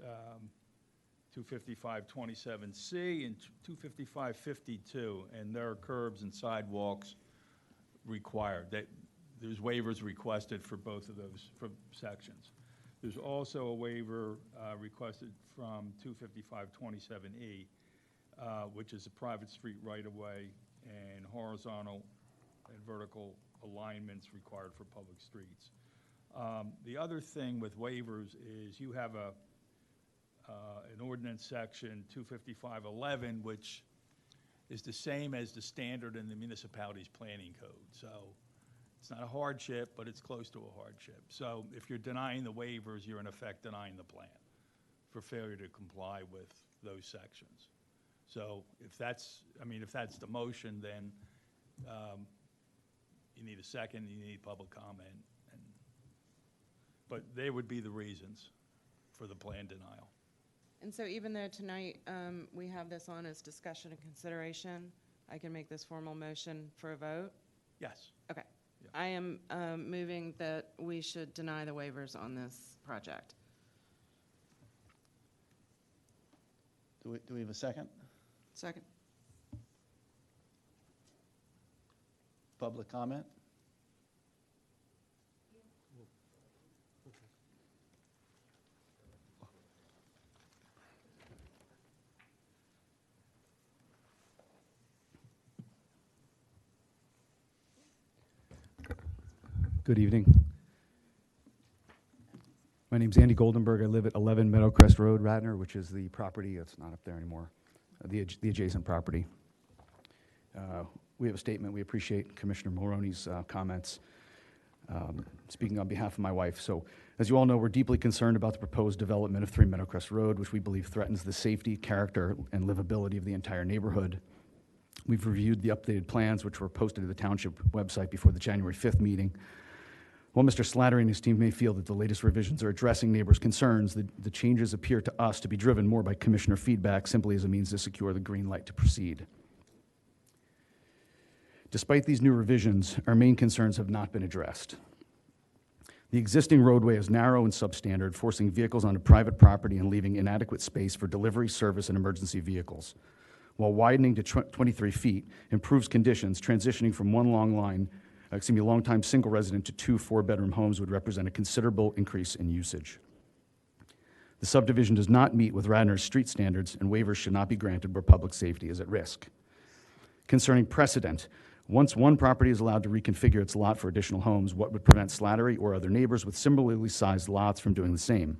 A: 255.27C and 255.52, and there are curbs and sidewalks required. There's waivers requested for both of those sections. There's also a waiver requested from 255.27E, which is a private street right-of-way and horizontal and vertical alignments required for public streets. The other thing with waivers is you have an ordinance section 255.11, which is the same as the standard in the municipality's planning code. So it's not a hardship, but it's close to a hardship. So if you're denying the waivers, you're in effect denying the plan for failure to comply with those sections. So if that's the motion, then you need a second, you need public comment. But they would be the reasons for the plan denial.
H: And so even though tonight we have this on as discussion and consideration, I can make this formal motion for a vote?
A: Yes.
H: Okay.
A: Yeah.
H: I am moving that we should deny the waivers on this project.
L: Do we have a second?
I: Second.
L: Public comment?
M: Good evening. My name's Andy Goldenberg. I live at 11 Meadowcrest Road, Radnor, which is the property, it's not up there anymore, the adjacent property. We have a statement. We appreciate Commissioner Mulroney's comments. Speaking on behalf of my wife. So, as you all know, we're deeply concerned about the proposed development of 3 Meadowcrest Road, which we believe threatens the safety, character, and livability of the entire neighborhood. We've reviewed the updated plans, which were posted to the Township website before the January 5th meeting. While Mr. Slattery and his team may feel that the latest revisions are addressing neighbors' concerns, the changes appear to us to be driven more by commissioner feedback simply as a means to secure the green light to proceed. Despite these new revisions, our main concerns have not been addressed. The existing roadway is narrow and substandard, forcing vehicles onto private property and leaving inadequate space for delivery, service, and emergency vehicles. While widening to 23 feet improves conditions, transitioning from one long-time single resident to 2 4-bedroom homes would represent a considerable increase in usage. The subdivision does not meet with Radnor's street standards, and waivers should not be granted where public safety is at risk. Concerning precedent, once one property is allowed to reconfigure its lot for additional homes, what would prevent Slattery or other neighbors with similarly sized lots from doing the same?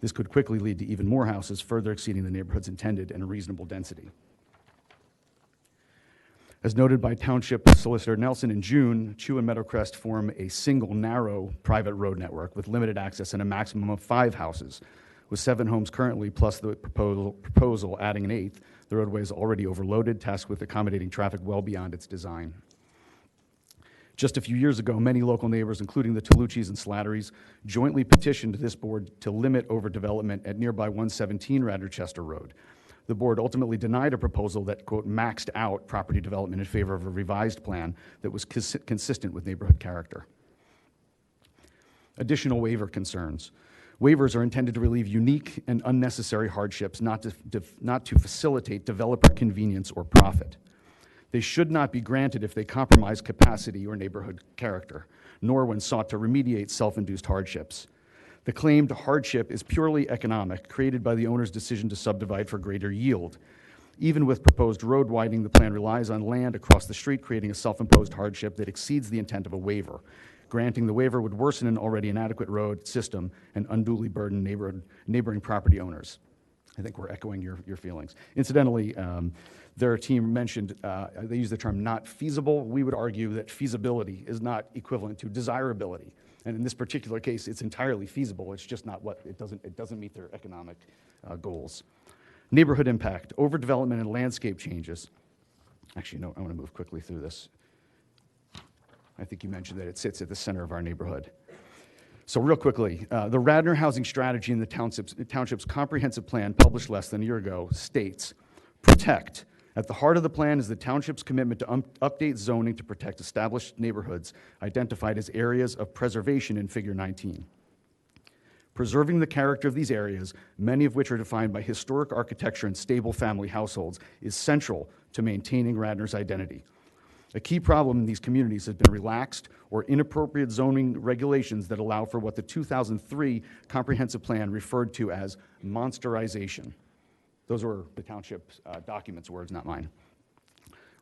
M: This could quickly lead to even more houses, further exceeding the neighborhood's intended and a reasonable density. As noted by Township Solicitor Nelson in June, Chew and Meadowcrest form a single narrow private road network with limited access and a maximum of 5 houses. With 7 homes currently, plus the proposal adding an 8th, the roadway is already overloaded, tasked with accommodating traffic well beyond its design. Just a few years ago, many local neighbors, including the Tolucci's and Slattery's, jointly petitioned this board to limit overdevelopment at nearby 117 Radnor-Chester Road. The board ultimately denied a proposal that, quote, maxed out property development in favor of a revised plan that was consistent with neighborhood character. Additional waiver concerns. Waivers are intended to relieve unique and unnecessary hardships, not to facilitate developer convenience or profit. They should not be granted if they compromise capacity or neighborhood character, nor when sought to remediate self-induced hardships. The claimed hardship is purely economic, created by the owner's decision to subdivide for greater yield. Even with proposed road widening, the plan relies on land across the street, creating a self-imposed hardship that exceeds the intent of a waiver. Granting the waiver would worsen an already inadequate road system and unduly burden neighboring property owners. I think we're echoing your feelings. Incidentally, their team mentioned, they use the term not feasible. We would argue that feasibility is not equivalent to desirability. And in this particular case, it's entirely feasible. It's just not what, it doesn't meet their economic goals. Neighborhood impact, overdevelopment and landscape changes. Actually, no, I want to move quickly through this. I think you mentioned that it sits at the center of our neighborhood. So real quickly, the Radnor housing strategy in the township's comprehensive plan published less than a year ago states, protect. At the heart of the plan is the township's commitment to update zoning to protect established neighborhoods identified as areas of preservation in Figure 19. Preserving the character of these areas, many of which are defined by historic architecture and stable family households, is central to maintaining Radnor's identity. A key problem in these communities has been relaxed or inappropriate zoning regulations that allow for what the 2003 comprehensive plan referred to as monsterization. Those were the township's documents' words, not mine.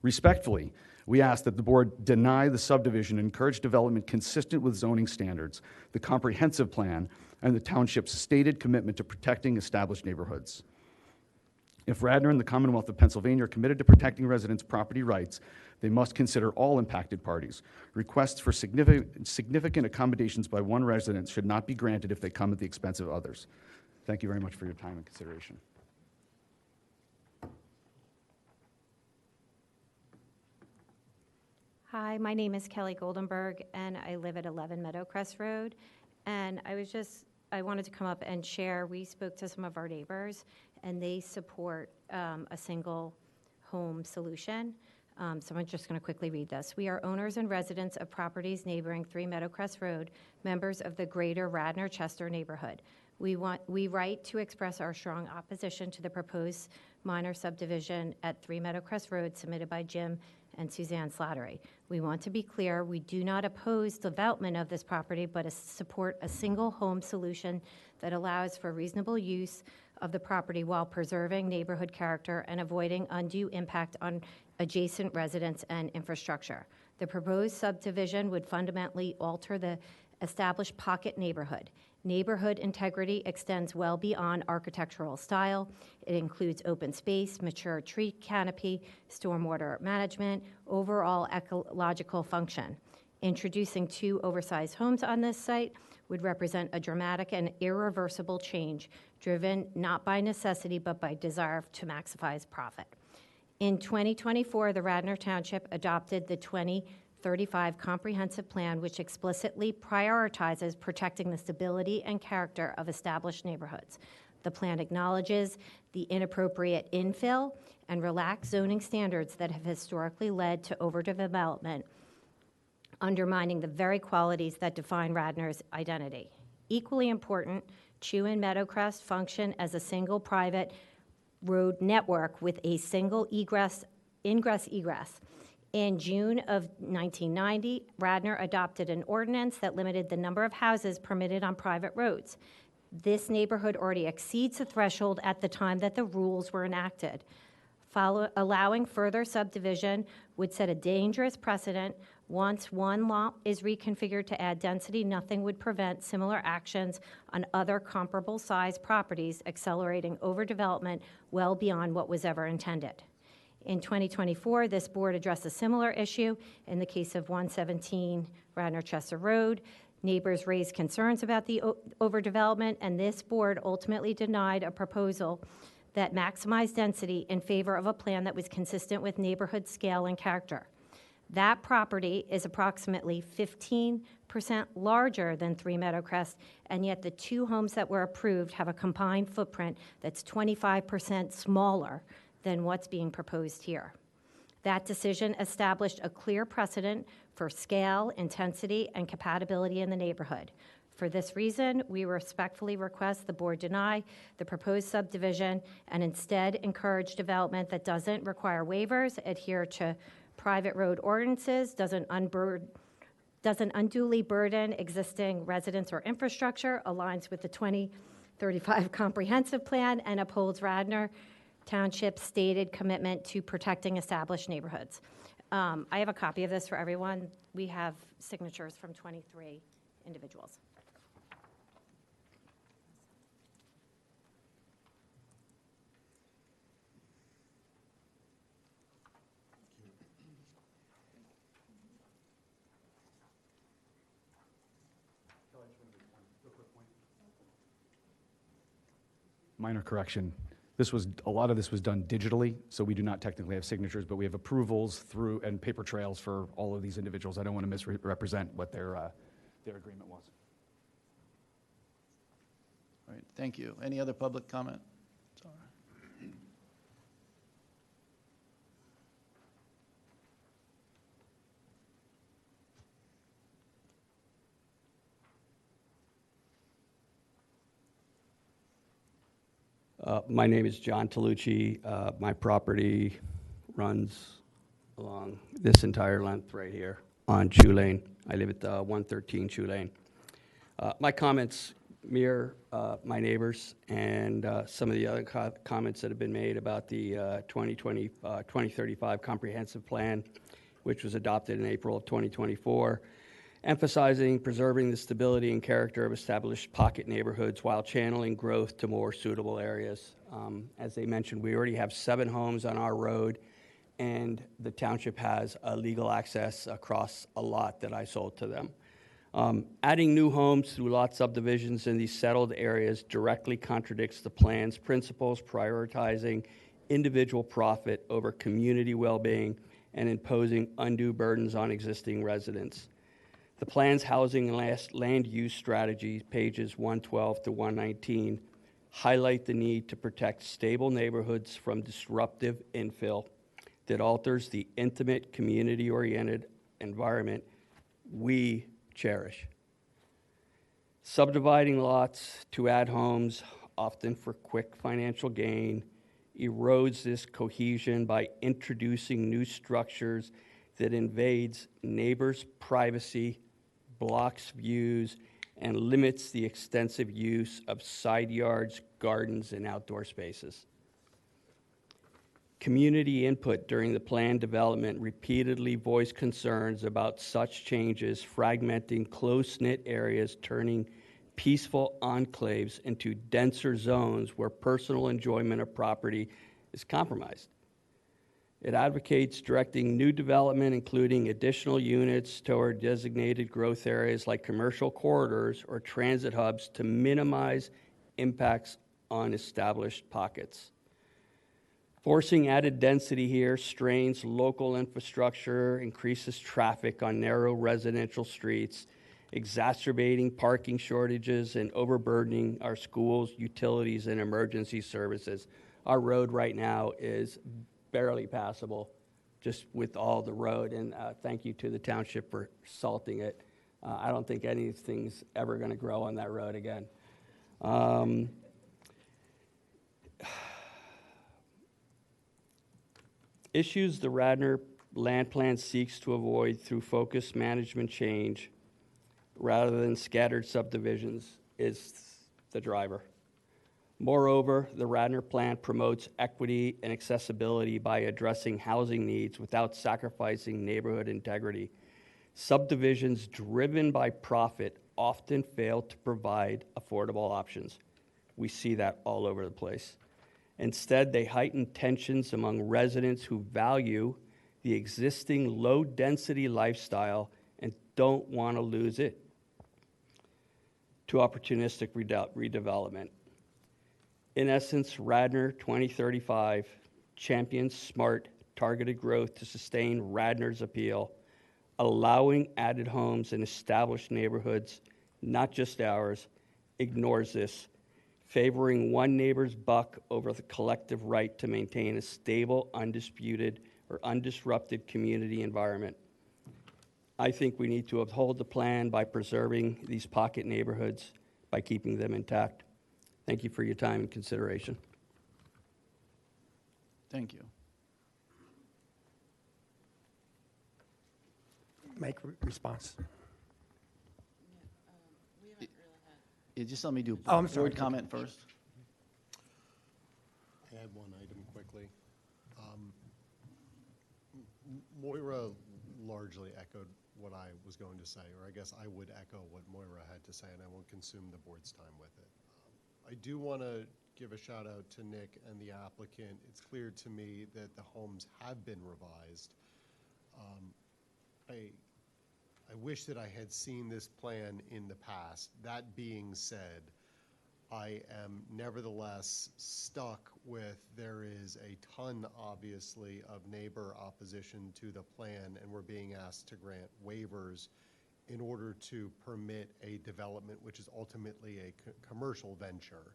M: Respectfully, we ask that the board deny the subdivision and encourage development consistent with zoning standards, the comprehensive plan, and the township's stated commitment to protecting established neighborhoods. If Radnor and the Commonwealth of Pennsylvania are committed to protecting residents' property rights, they must consider all impacted parties. Requests for significant accommodations by one resident should not be granted if they come at the expense of others. Thank you very much for your time and consideration.
N: Hi, my name is Kelly Goldenberg, and I live at 11 Meadowcrest Road. And I wanted to come up and share, we spoke to some of our neighbors, and they support a single home solution. So I'm just going to quickly read this. We are owners and residents of properties neighboring 3 Meadowcrest Road, members of the greater Radnor-Chester neighborhood. We write to express our strong opposition to the proposed minor subdivision at 3 Meadowcrest Road submitted by Jim and Suzanne Slattery. We want to be clear, we do not oppose development of this property, but support a single home solution that allows for reasonable use of the property while preserving neighborhood character and avoiding undue impact on adjacent residents and infrastructure. The proposed subdivision would fundamentally alter the established pocket neighborhood. Neighborhood integrity extends well beyond architectural style. It includes open space, mature tree canopy, stormwater management, overall ecological function. Introducing 2 oversized homes on this site would represent a dramatic and irreversible change, driven not by necessity but by desire to maximize profit. In 2024, the Radnor Township adopted the 2035 Comprehensive Plan, which explicitly prioritizes protecting the stability and character of established neighborhoods. The plan acknowledges the inappropriate infill and relaxed zoning standards that have historically led to overdevelopment, undermining the very qualities that define Radnor's identity. Equally important, Chew and Meadowcrest function as a single private road network with a single ingress. In June of 1990, Radnor adopted an ordinance that limited the number of houses permitted on private roads. This neighborhood already exceeds the threshold at the time that the rules were enacted. Allowing further subdivision would set a dangerous precedent. Once one lot is reconfigured to add density, nothing would prevent similar actions on other comparable size properties, accelerating overdevelopment well beyond what was ever intended. In 2024, this board addressed a similar issue in the case of 117 Radnor-Chester Road. Neighbors raised concerns about the overdevelopment, and this board ultimately denied a proposal that maximized density in favor of a plan that was consistent with neighborhood scale and character. That property is approximately 15% larger than 3 Meadowcrest, and yet the 2 homes that were approved have a combined footprint that's 25% smaller than what's being proposed here. That decision established a clear precedent for scale, intensity, and compatibility in the neighborhood. For this reason, we respectfully request the board deny the proposed subdivision and instead encourage development that doesn't require waivers, adhere to private road ordinances, doesn't unduly burden existing residents or infrastructure, aligns with the 2035 Comprehensive Plan, and upholds Radnor Township's stated commitment to protecting established neighborhoods. I have a copy of this for everyone. We have signatures from 23 individuals.
M: Minor correction. A lot of this was done digitally, so we do not technically have signatures, but we have approvals through and paper trails for all of these individuals. I don't want to misrepresent what their agreement was.
L: All right, thank you. Any other public comment? Sorry.
O: My name is John Tolucci. My property runs along this entire length right here on Chew Lane. I live at 113 Chew Lane. My comments mirror my neighbors and some of the other comments that have been made about the 2035 comprehensive plan, which was adopted in April of 2024, emphasizing preserving the stability and character of established pocket neighborhoods while channeling growth to more suitable areas. As they mentioned, we already have 7 homes on our road, and the township has legal access across a lot that I sold to them. Adding new homes through lot subdivisions in these settled areas directly contradicts the plan's principles, prioritizing individual profit over community well-being and imposing undue burdens on existing residents. The plan's housing and land use strategy, pages 112 to 119, highlight the need to protect stable neighborhoods from disruptive infill that alters the intimate, community-oriented environment we cherish. Subdividing lots to add homes, often for quick financial gain, erodes this cohesion by introducing new structures that invades neighbors' privacy, blocks views, and limits the extensive use of side yards, gardens, and outdoor spaces. Community input during the plan development repeatedly voiced concerns about such changes, fragmenting close-knit areas, turning peaceful enclaves into denser zones where personal enjoyment of property is compromised. It advocates directing new development, including additional units toward designated growth areas like commercial corridors or transit hubs to minimize impacts on established pockets. Forcing added density here strains local infrastructure, increases traffic on narrow residential streets, exacerbating parking shortages and overburdening our schools, utilities, and emergency services. Our road right now is barely passable just with all the road, and thank you to the township for salting it. I don't think anything's ever going to grow on that road again. Issues the Radnor land plan seeks to avoid through focused management change rather than scattered subdivisions is the driver. Moreover, the Radnor plan promotes equity and accessibility by addressing housing needs without sacrificing neighborhood integrity. Subdivisions driven by profit often fail to provide affordable options. We see that all over the place. Instead, they heighten tensions among residents who value the existing low-density lifestyle and don't want to lose it to opportunistic redevelopment. In essence, Radnor 2035 champions smart, targeted growth to sustain Radnor's appeal, allowing added homes in established neighborhoods, not just ours, ignores this, favoring one neighbor's buck over the collective right to maintain a stable, undisputed, or undisrupted community environment. I think we need to uphold the plan by preserving these pocket neighborhoods by keeping them intact. Thank you for your time and consideration.
L: Thank you.
J: Make response.
L: Yeah, just let me do
J: Oh, I'm sorry.
L: board comment first.
F: I had one item quick. Moira largely echoed what I was going to say, or I guess I would echo what Moira had to say, and I won't consume the board's time with it. I do want to give a shout out to Nick and the applicant. It's clear to me that the homes have been revised. I wish that I had seen this plan in the past. That being said, I am nevertheless stuck with there is a ton, obviously, of neighbor opposition to the plan, and we're being asked to grant waivers in order to permit a development which is ultimately a commercial venture.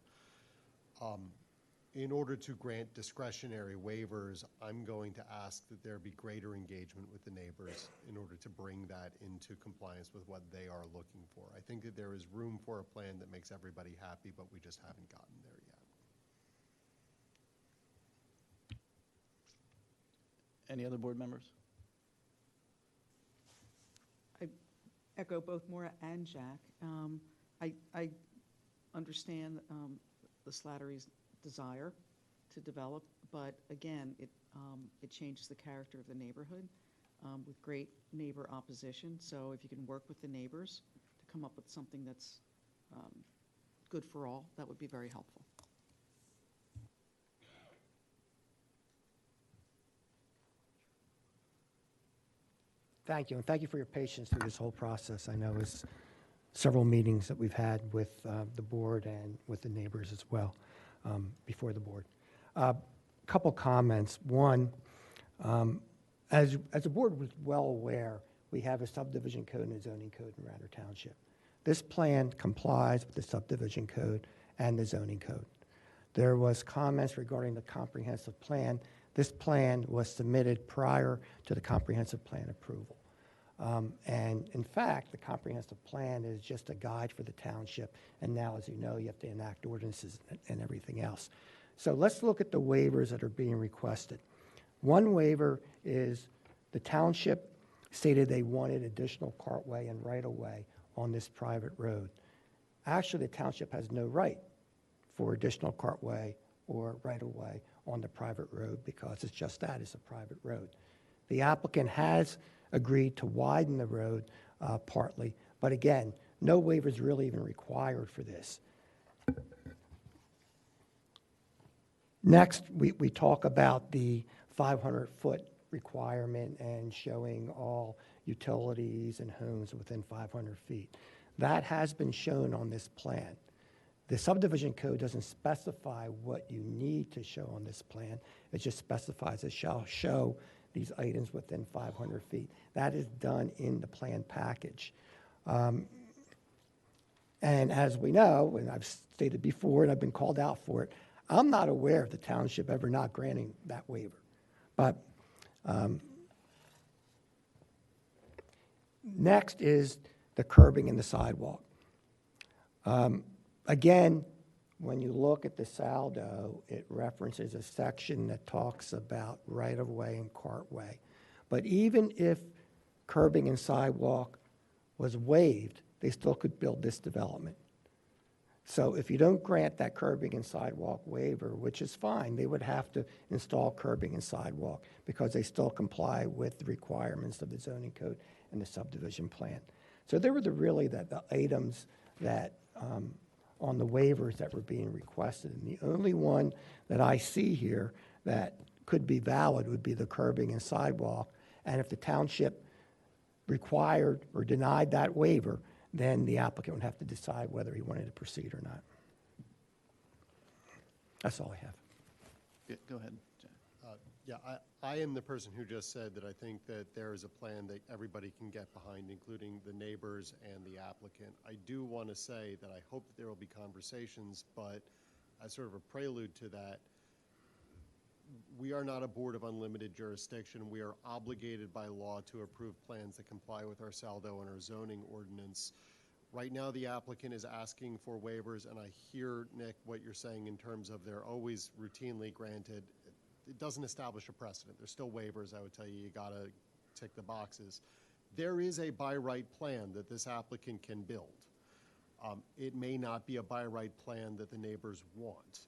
F: In order to grant discretionary waivers, I'm going to ask that there be greater engagement with the neighbors in order to bring that into compliance with what they are looking for. I think that there is room for a plan that makes everybody happy, but we just haven't gotten there yet.
L: Any other board members?
I: I echo both Maura and Jack. I understand the Slattery's desire to develop, but again, it changes the character of the neighborhood with great neighbor opposition. So if you can work with the neighbors to come up with something that's good for all, that would be very helpful.
J: Thank you, and thank you for your patience through this whole process. I know it's several meetings that we've had with the board and with the neighbors as well before the board. Couple comments. One, as the board was well aware, we have a subdivision code and a zoning code in Radnor Township. This plan complies with the subdivision code and the zoning code. There was comments regarding the comprehensive plan. This plan was submitted prior to the comprehensive plan approval. And in fact, the comprehensive plan is just a guide for the township. And now, as you know, you have to enact ordinances and everything else. So let's look at the waivers that are being requested. One waiver is the township stated they wanted additional cartway and right-of-way on this private road. Actually, the township has no right for additional cartway or right-of-way on the private road because it's just that, it's a private road. The applicant has agreed to widen the road partly, but again, no waiver is really even required for this. Next, we talk about the 500-foot requirement and showing all utilities and homes within 500 feet. That has been shown on this plan. The subdivision code doesn't specify what you need to show on this plan. It just specifies it shall show these items within 500 feet. That is done in the plan package. And as we know, and I've stated before, and I've been called out for it, I'm not aware of the township ever not granting that waiver. But next is the curbing and the sidewalk. Again, when you look at the saldo, it references a section that talks about right-of-way and cartway. But even if curbing and sidewalk was waived, they still could build this development. So if you don't grant that curbing and sidewalk waiver, which is fine, they would have to install curbing and sidewalk because they still comply with the requirements of the zoning code and the subdivision plan. So there were really the items that on the waivers that were being requested. And the only one that I see here that could be valid would be the curbing and sidewalk. And if the township required or denied that waiver, then the applicant would have to decide whether he wanted to proceed or not. That's all I have.
L: Yeah, go ahead, Jack.
F: Yeah, I am the person who just said that I think that there is a plan that everybody can get behind, including the neighbors and the applicant. I do want to say that I hope that there will be conversations, but as sort of a prelude to that, we are not a board of unlimited jurisdiction. We are obligated by law to approve plans that comply with our saldo and our zoning ordinance. Right now, the applicant is asking for waivers, and I hear, Nick, what you're saying in terms of they're always routinely granted. It doesn't establish a precedent. There's still waivers. I would tell you gotta tick the boxes. There is a by right plan that this applicant can build. It may not be a by right plan that the neighbors want.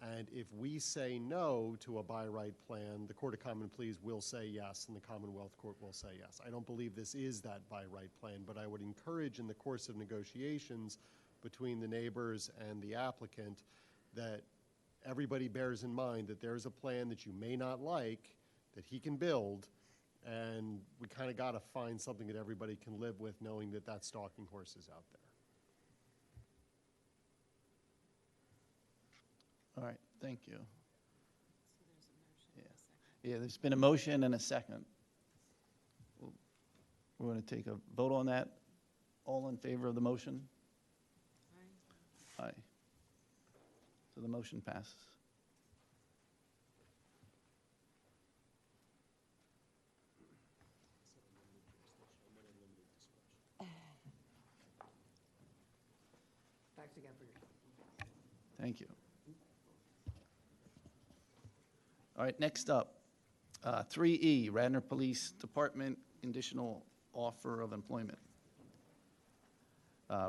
F: And if we say no to a by right plan, the Court of Common Pleas will say yes, and the Commonwealth Court will say yes. I don't believe this is that by right plan, but I would encourage in the course of negotiations between the neighbors and the applicant that everybody bears in mind that there is a plan that you may not like, that he can build, and we kind of got to find something that everybody can live with, knowing that that stalking horse is out there.
L: All right, thank you. Yeah, there's been a motion and a second. We're going to take a vote on that. All in favor of the motion? Aye. Aye. So the motion passes.
I: Thanks again for your.
L: Thank you. All right, next up, 3E, Radnor Police Department conditional offer of employment.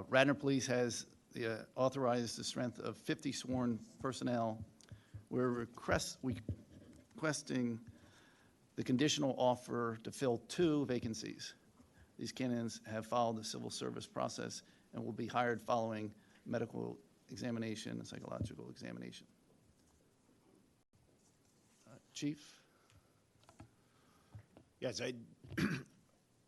L: Radnor Police has authorized the strength of 50 sworn personnel. We're requesting the conditional offer to fill 2 vacancies. These candidates have followed the civil service process and will be hired following medical examination and psychological examination. Chief?
P: Yes,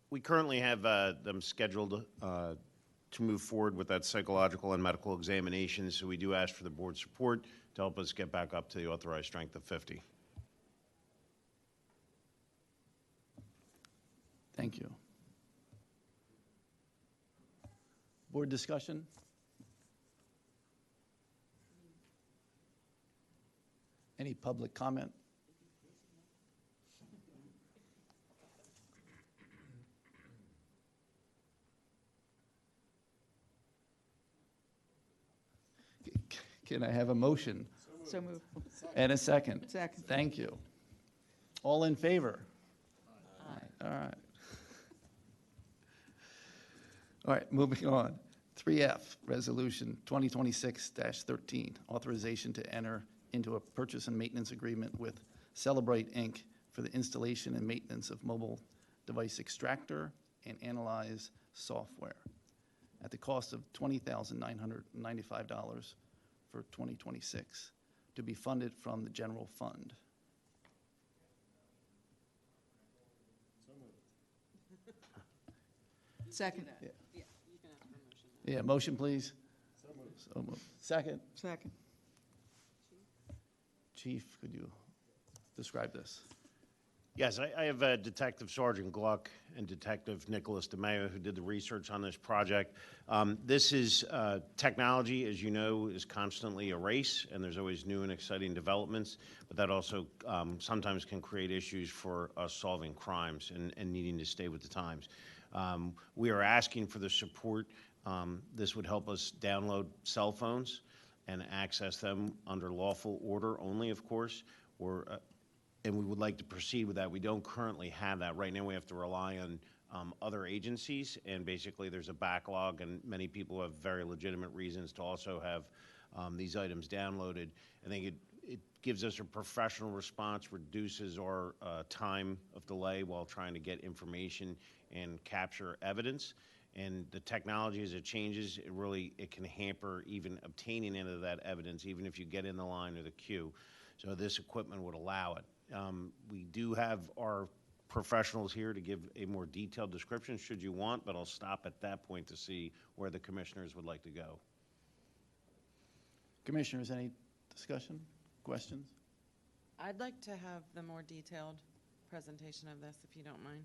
P: we currently have them scheduled to move forward with that psychological and medical examination, so we do ask for the board's support to help us get back up to the authorized strength of 50.
L: Thank you. Board discussion? Any public comment? Can I have a motion?
I: So moved.
L: And a second?
I: Second.
L: Thank you. All in favor? Aye. All right. All right, moving on. 3F, Resolution 2026-13, authorization to enter into a purchase and maintenance agreement with Celebrate, Inc. for the installation and maintenance of mobile device extractor and analyze software at the cost of $20,995 for 2026 to be funded from the general fund.
I: Second.
L: Yeah, motion, please. So moved. Second.
I: Second.
L: Chief, could you describe this?
P: Yes, I have Detective Sergeant Gluck and Detective Nicholas DeMeo who did the research on this project. This is technology, as you know, is constantly a race, and there's always new and exciting developments, but that also sometimes can create issues for us solving crimes and needing to stay with the times. We are asking for the support. This would help us download cell phones and access them under lawful order only, of course, and we would like to proceed with that. We don't currently have that. Right now we have to rely on other agencies, and basically there's a backlog, and many people have very legitimate reasons to also have these items downloaded. I think it gives us a professional response, reduces our time of delay while trying to get information and capture evidence. And the technology, as it changes, it can hamper even obtaining any of that evidence, even if you get in the line or the queue. So this equipment would allow it. We do have our professionals here to give a more detailed description should you want, but I'll stop at that point to see where the commissioners would like to go.
L: Commissioners, any discussion, questions?
H: I'd like to have the more detailed presentation of this, if you don't mind.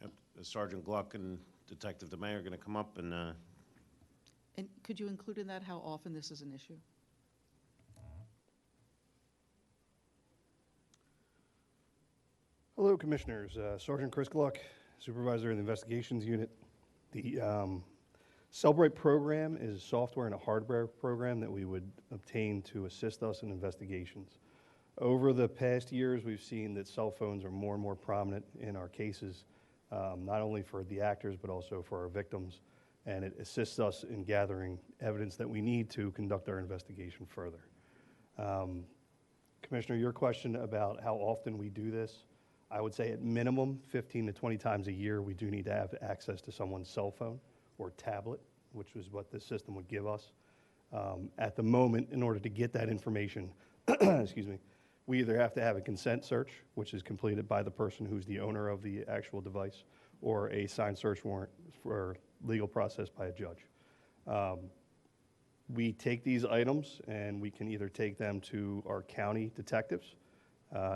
P: Yep. Sergeant Gluck and Detective DeMeo are going to come up and
I: And could you include in that how often this is an issue?
Q: Hello, Commissioners. Sergeant Chris Gluck, Supervisor of the Investigations Unit. The Celebrate program is software and a hardware program that we would obtain to assist us in investigations. Over the past years, we've seen that cell phones are more and more prominent in our cases, not only for the actors, but also for our victims. And it assists us in gathering evidence that we need to conduct our investigation further. Commissioner, your question about how often we do this, I would say at minimum 15 to 20 times a year, we do need to have access to someone's cell phone or tablet, which is what this system would give us. At the moment, in order to get that information, excuse me, we either have to have a consent search, which is completed by the person who's the owner of the actual device, or a signed search warrant for legal process by a judge. We take these items and we can either take them to our county detectives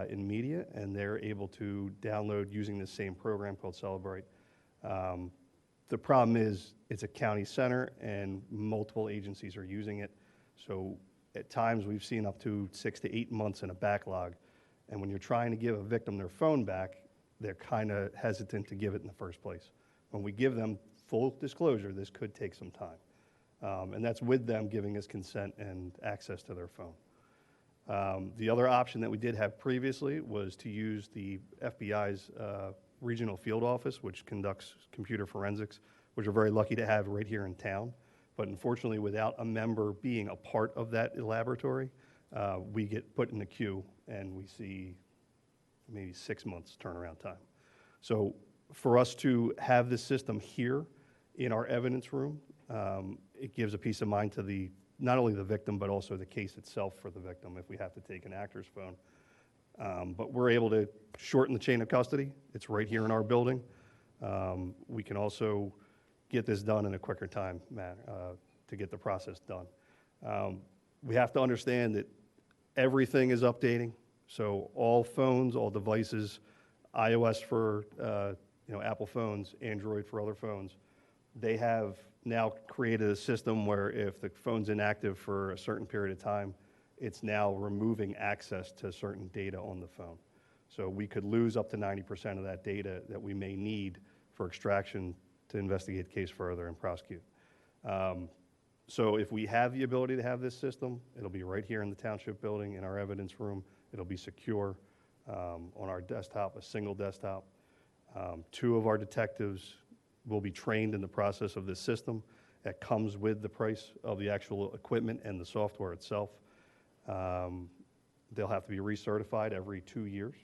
Q: in media, and they're able to download using the same program called Celebrate. The problem is it's a county center and multiple agencies are using it. So at times we've seen up to 6 to 8 months in a backlog. And when you're trying to give a victim their phone back, they're kind of hesitant to give it in the first place. When we give them full disclosure, this could take some time. And that's with them giving us consent and access to their phone. The other option that we did have previously was to use the FBI's regional field office, which conducts computer forensics, which we're very lucky to have right here in town. But unfortunately, without a member being a part of that laboratory, we get put in the queue and we see maybe 6 months turnaround time. So for us to have this system here in our evidence room, it gives a peace of mind to not only the victim, but also the case itself for the victim if we have to take an actor's phone. But we're able to shorten the chain of custody. It's right here in our building. We can also get this done in a quicker time to get the process done. We have to understand that everything is updating. So all phones, all devices, iOS for Apple phones, Android for other phones, they have now created a system where if the phone's inactive for a certain period of time, it's now removing access to certain data on the phone. So we could lose up to 90% of that data that we may need for extraction to investigate the case further and prosecute. So if we have the ability to have this system, it'll be right here in the Township building in our evidence room. It'll be secure on our desktop, a single desktop. 2 of our detectives will be trained in the process of this system. That comes with the price of the actual equipment and the software itself. They'll have to be recertified every 2 years,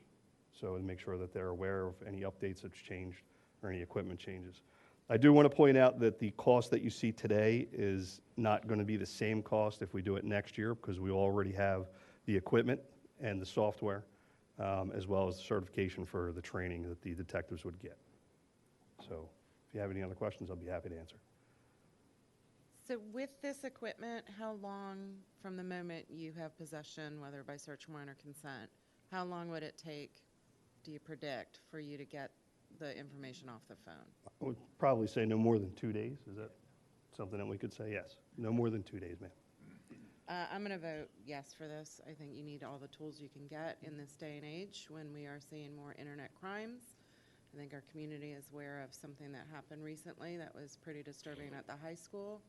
Q: so to make sure that they're aware of any updates that's changed or any equipment changes. I do want to point out that the cost that you see today is not going to be the same cost if we do it next year, because we already have the equipment and the software, as well as the certification for the training that the detectives would get. So if you have any other questions, I'll be happy to answer.
H: So with this equipment, how long from the moment you have possession, whether by search warrant or consent, how long would it take, do you predict, for you to get the information off the phone?
Q: I would probably say no more than 2 days. Is that something that we could say? Yes. No more than 2 days, ma'am.
H: I'm going to vote yes for this. I think you need all the tools you can get in this day and age when we are seeing more internet crimes. I think our community is aware of something that happened recently that was pretty disturbing at the high school.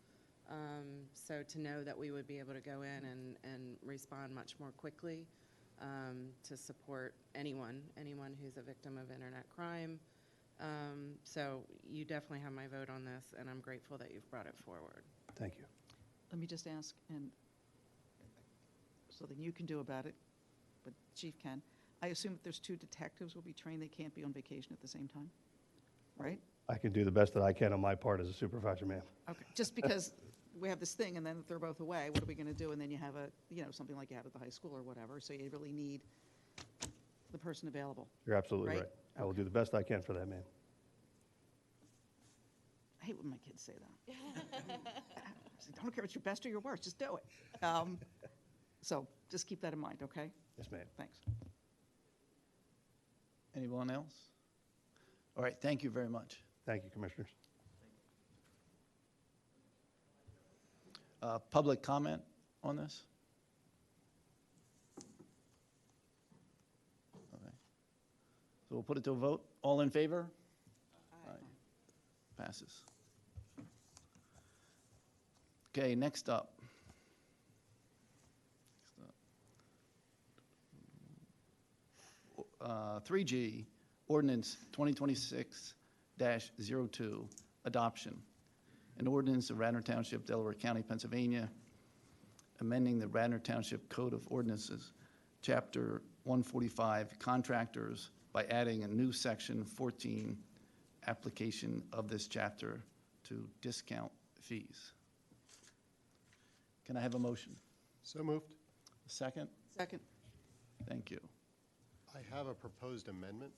H: So to know that we would be able to go in and respond much more quickly to support anyone who's a victim of internet crime. So you definitely have my vote on this, and I'm grateful that you've brought it forward.
Q: Thank you.
I: Let me just ask, and something you can do about it, but Chief can. I assume if there's 2 detectives will be trained, they can't be on vacation at the same time, right?
Q: I can do the best that I can on my part as a supervisor, ma'am.
I: Okay, just because we have this thing, and then if they're both away, what are we going to do? And then you have something like you had at the high school or whatever, so you really need the person available.
Q: You're absolutely
I: Right?
Q: right. I will do the best I can for that, ma'am.
I: I hate when my kids say that. I don't care if it's your best or your worst, just do it. So just keep that in mind, okay?
Q: Yes, ma'am.
I: Thanks.
L: Anyone else? All right, thank you very much.
Q: Thank you, Commissioners.
L: Public comment on this? Okay. So we'll put it to a vote. All in favor? Aye. Passes. Okay, next up. 3G, ordinance 2026-02, adoption. An ordinance of Radnor Township, Delaware County, Pennsylvania, amending the Radnor Township Code of Ordinances, Chapter 145, Contractors, by adding a new Section 14, application of this chapter to discount fees. Can I have a motion?
F: So moved.
L: A second?
I: Second.
L: Thank you.
F: I have a proposed amendment.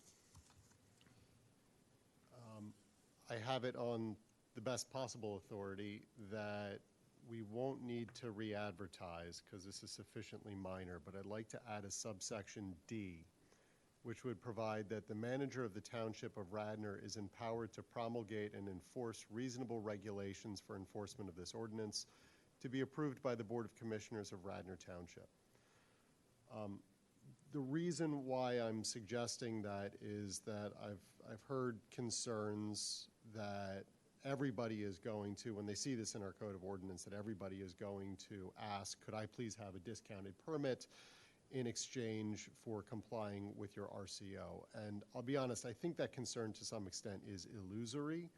F: I have it on the best possible authority that we won't need to re-advertise because this is sufficiently minor, but I'd like to add a subsection D, which would provide that the manager of the Township of Radnor is empowered to promulgate and enforce reasonable regulations for enforcement of this ordinance to be approved by the Board of Commissioners of Radnor Township. The reason why I'm suggesting that is that I've heard concerns that everybody is going to, when they see this in our Code of Ordinance, that everybody is going to ask, could I please have a discounted permit in exchange for complying with your RCO? And I'll be honest, I think that concern to some extent is illusory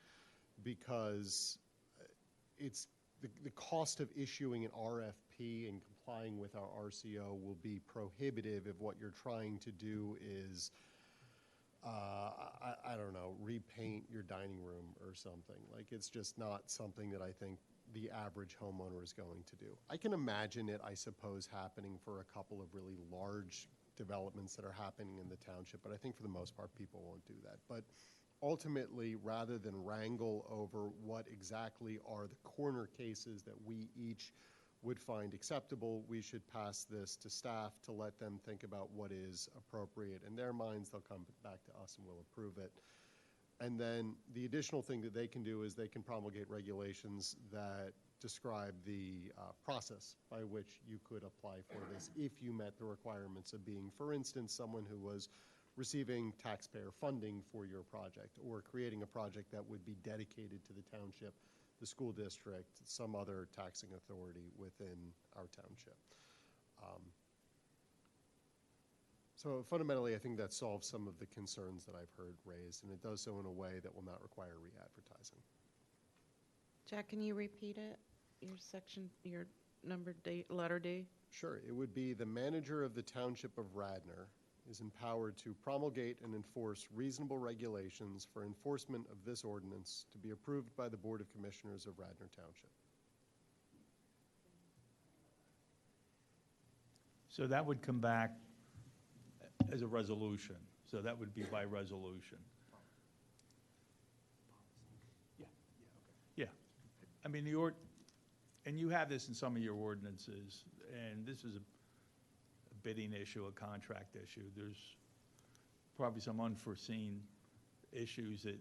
F: because it's the cost of issuing an RFP and complying with our RCO will be prohibitive if what you're trying to do is, I don't know, repaint your dining room or something. Like, it's just not something that I think the average homeowner is going to do. I can imagine it, I suppose, happening for a couple of really large developments that are happening in the township, but I think for the most part, people won't do that. But ultimately, rather than wrangle over what exactly are the corner cases that we each would find acceptable, we should pass this to staff to let them think about what is appropriate. In their minds, they'll come back to us and we'll approve it. And then the additional thing that they can do is they can promulgate regulations that describe the process by which you could apply for this if you met the requirements of being, for instance, someone who was receiving taxpayer funding for your project or creating a project that would be dedicated to the township, the school district, some other taxing authority within our township. So fundamentally, I think that solves some of the concerns that I've heard raised, and it does so in a way that will not require re-advertising.
H: Jack, can you repeat it? Your section, your number, date, letter D?
F: Sure. It would be the manager of the Township of Radnor is empowered to promulgate and enforce reasonable regulations for enforcement of this ordinance to be approved by the Board of Commissioners of Radnor Township.
R: So that would come back as a resolution. So that would be by resolution. Yeah. I mean, and you have this in some of your ordinances, and this is a bidding issue, a contract issue. There's probably some unforeseen issues that,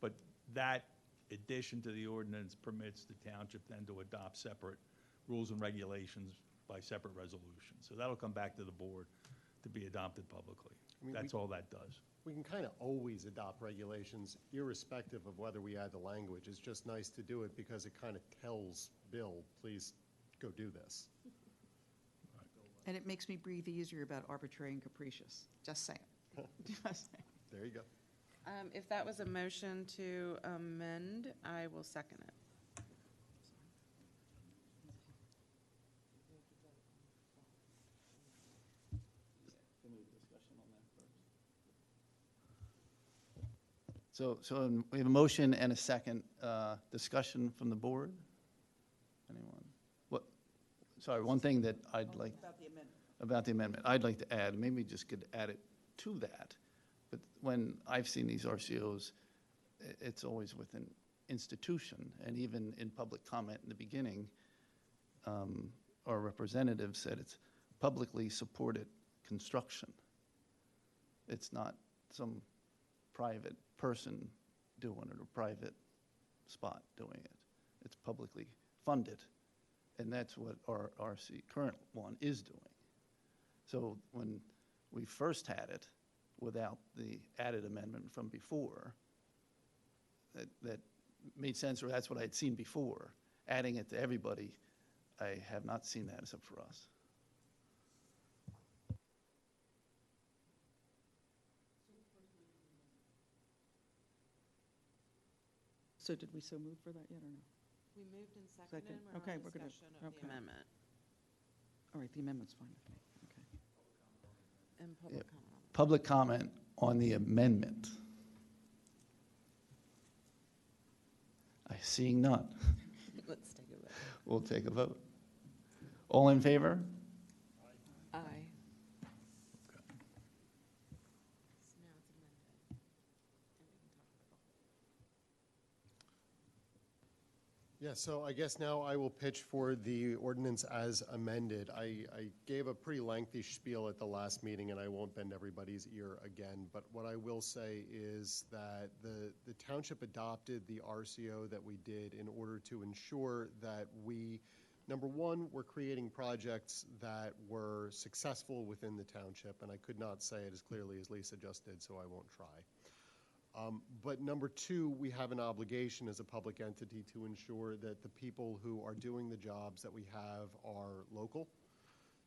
R: but that addition to the ordinance permits the township then to adopt separate rules and regulations by separate resolutions. So that'll come back to the board to be adopted publicly.
F: I mean,
R: That's all that does.
F: We can kind of always adopt regulations irrespective of whether we add the language. It's just nice to do it because it kind of tells Bill, please go do this.
I: And it makes me breathe easier about arbitrary and capricious. Just saying. Just saying.
F: There you go.
H: If that was a motion to amend, I will second it.
L: So we have a motion and a second discussion from the board. Anyone? What? Sorry, one thing that I'd like. About the amendment. I'd like to add, maybe we just could add it to that. But when I've seen these RCOs, it's always with an institution. And even in public comment in the beginning, our representative said it's publicly supported construction. It's not some private person doing it or private spot doing it. It's publicly funded. And that's what our RC current one is doing. So when we first had it, without the added amendment from before, that made sense, or that's what I'd seen before. Adding it to everybody, I have not seen that except for us.
I: So did we so move for that yet or no?
H: We moved and
I: Second.
H: seconded, and we're
I: Okay,
H: on
I: we're gonna-
H: discussion of the
I: okay.
H: amendment.
I: All right, the amendment's fine with me, okay.
H: And public
L: Yeah.
H: comment.
L: Public comment on the amendment. Seeing none,
H: Let's take a vote.
L: we'll take a vote. All in favor?
H: Aye. So now it's amended. And we can talk about
F: Yeah, so I guess now I will pitch for the ordinance as amended. I gave a pretty lengthy spiel at the last meeting, and I won't bend everybody's ear again, but what I will say is that the township adopted the RCO that we did in order to ensure that we, number one, we're creating projects that were successful within the township, and I could not say it as clearly as Lisa just did, so I won't try. But number two, we have an obligation as a public entity to ensure that the people who are doing the jobs that we have are local.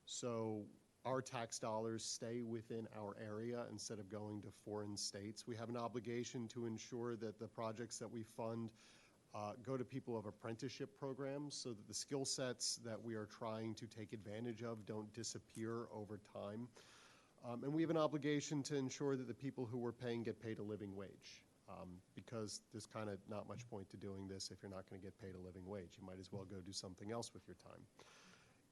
F: So our tax dollars stay within our area instead of going to foreign states. We have an obligation to ensure that the projects that we fund go to people who have apprenticeship programs so that the skill sets that we are trying to take advantage of don't disappear over time. And we have an obligation to ensure that the people who we're paying get paid a living wage, because there's kind of not much point to doing this if you're not going to get paid a living wage. You might as well go do something else with your time.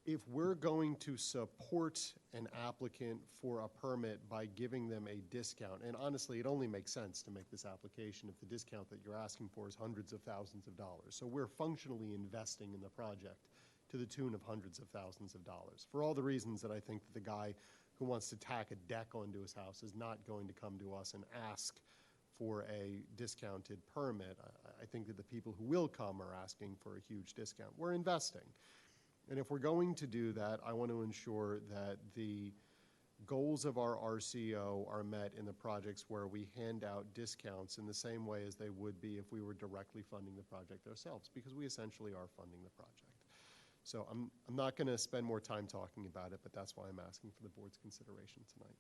F: If we're going to support an applicant for a permit by giving them a discount, and honestly, it only makes sense to make this application if the discount that you're asking for is hundreds of thousands of dollars. So we're functionally investing in the project to the tune of hundreds of thousands of dollars. For all the reasons that I think that the guy who wants to tack a deck onto his house is not going to come to us and ask for a discounted permit. I think that the people who will come are asking for a huge discount. We're investing. And if we're going to do that, I want to ensure that the goals of our RCO are met in the projects where we hand out discounts in the same way as they would be if we were directly funding the project ourselves, because we essentially are funding the project. So I'm not going to spend more time talking about it, but that's why I'm asking for the board's consideration tonight.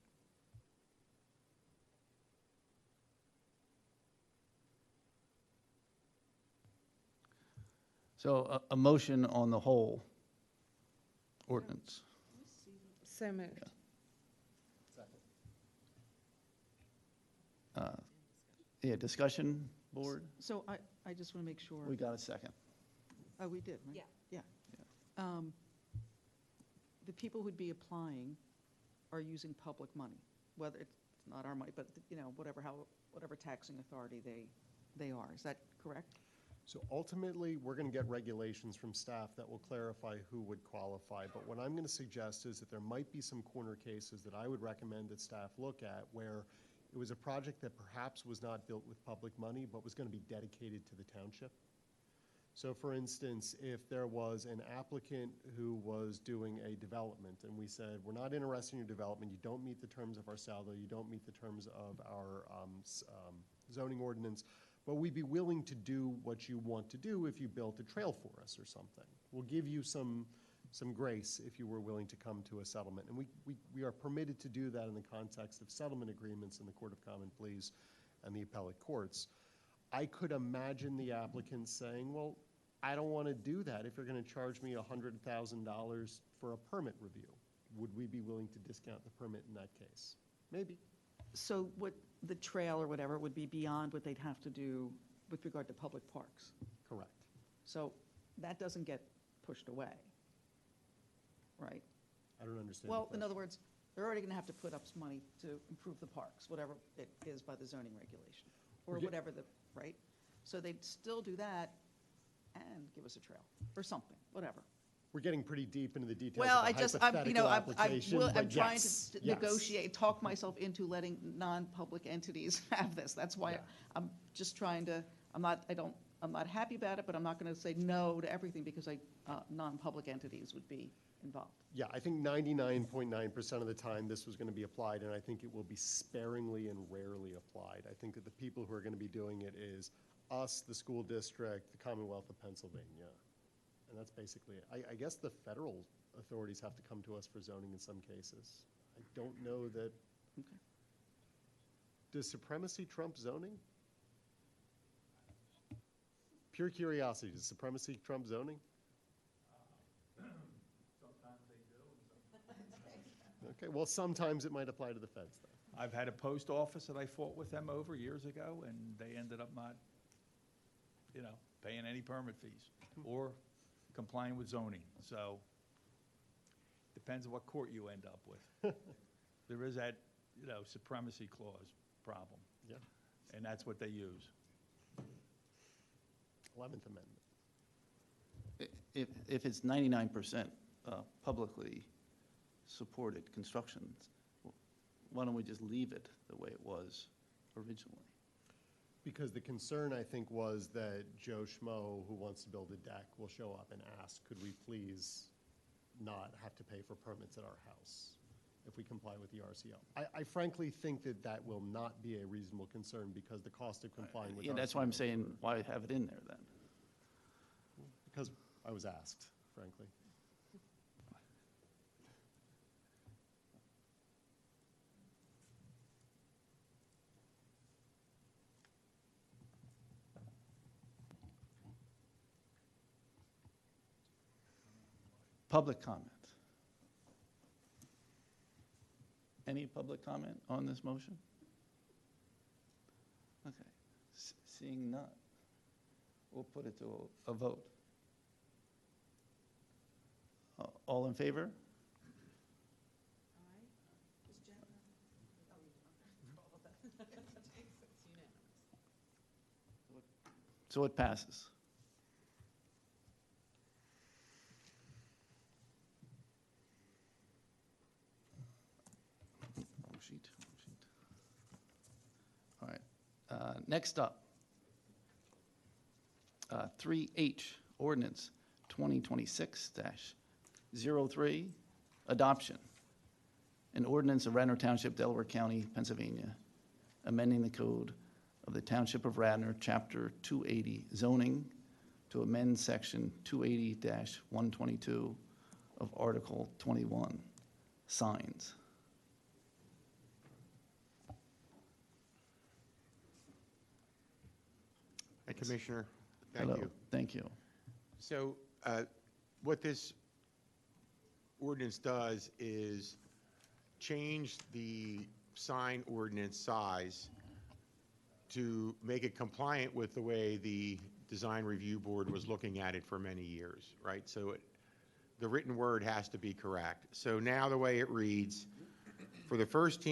L: So a motion on the whole ordinance.
H: So moved.
L: Yeah, discussion, board?
I: So I just want to make sure.
L: We got a second.
I: Oh, we did, right?
H: Yeah.
I: Yeah. The people who'd be applying are using public money, whether it's not our money, but, you know, whatever taxing authority they are. Is that correct?
F: So ultimately, we're going to get regulations from staff that will clarify who would qualify. But what I'm going to suggest is that there might be some corner cases that I would recommend that staff look at where it was a project that perhaps was not built with public money, but was going to be dedicated to the township. So for instance, if there was an applicant who was doing a development and we said, we're not interested in your development, you don't meet the terms of our SALDO, you don't meet the terms of our zoning ordinance, but we'd be willing to do what you want to do if you built a trail for us or something. We'll give you some grace if you were willing to come to a settlement. And we are permitted to do that in the context of settlement agreements in the Court of Common Pleas and the appellate courts. I could imagine the applicant saying, well, I don't want to do that if you're going to charge me $100,000 for a permit review. Would we be willing to discount the permit in that case? Maybe.
I: So what the trail or whatever would be beyond what they'd have to do with regard to public parks?
F: Correct.
I: So that doesn't get pushed away, right?
F: I don't understand.
I: Well, in other words, they're already going to have to put up some money to improve the parks, whatever it is by the zoning regulation, or whatever right? So they'd still do that and give us a trail, or something, whatever.
F: We're getting pretty deep into the details
I: Well,
F: of the
I: I'm
F: application,
I: I'm
F: but
I: trying
F: yes,
I: to
F: yes.
I: negotiate, talk myself into letting non-public entities have this. That's why I'm just trying to, I'm not happy about it, but I'm not going to say no to everything because non-public entities would be involved.
F: Yeah, I think 99.9% of the time this was going to be applied, and I think it will be sparingly and rarely applied. I think that the people who are going to be doing it is us, the school district, the Commonwealth of Pennsylvania. And that's basically it. I guess the federal authorities have to come to us for zoning in some cases. I don't know that.
I: Okay.
F: Does supremacy trump zoning? Pure curiosity, does supremacy trump zoning?
R: Sometimes they do, and
F: Okay, well, sometimes it might apply to the fence, though.
R: I've had a post office that I fought with them over years ago, and they ended up not, paying any permit fees or complying with zoning. So depends on what court you end up with. There is that, supremacy clause problem.
F: Yeah.
R: And that's what they use.
F: 11th Amendment.
L: If it's 99% publicly supported construction, why don't we just leave it the way it was originally?
F: Because the concern, I think, was that Joe Schmo, who wants to build a deck, will show up and ask, could we please not have to pay for permits at our house if we comply with the RCO? I frankly think that that will not be a reasonable concern because the cost of complying with
L: Yeah, that's why I'm saying, why have it in there then?
F: Because I was asked, frankly.
L: Public comment. Any public comment on this motion? Okay, seeing none, we'll put it to a vote. All in favor? So it passes. All right, next up, 3H, ordinance 2026-03, adoption. An ordinance of Radnor Township, Delaware County, Pennsylvania, amending the code of the Township of Radnor, Chapter 280, zoning, to amend Section 280-122 of Article 21, signs.
S: Hi, Commissioner. Thank
L: Hello.
S: you.
L: Thank you.
S: So what this ordinance does is change the sign ordinance size to make it compliant with the way the Design Review Board was looking at it for many years, right? So the written word has to be correct. So now the way it reads, for the first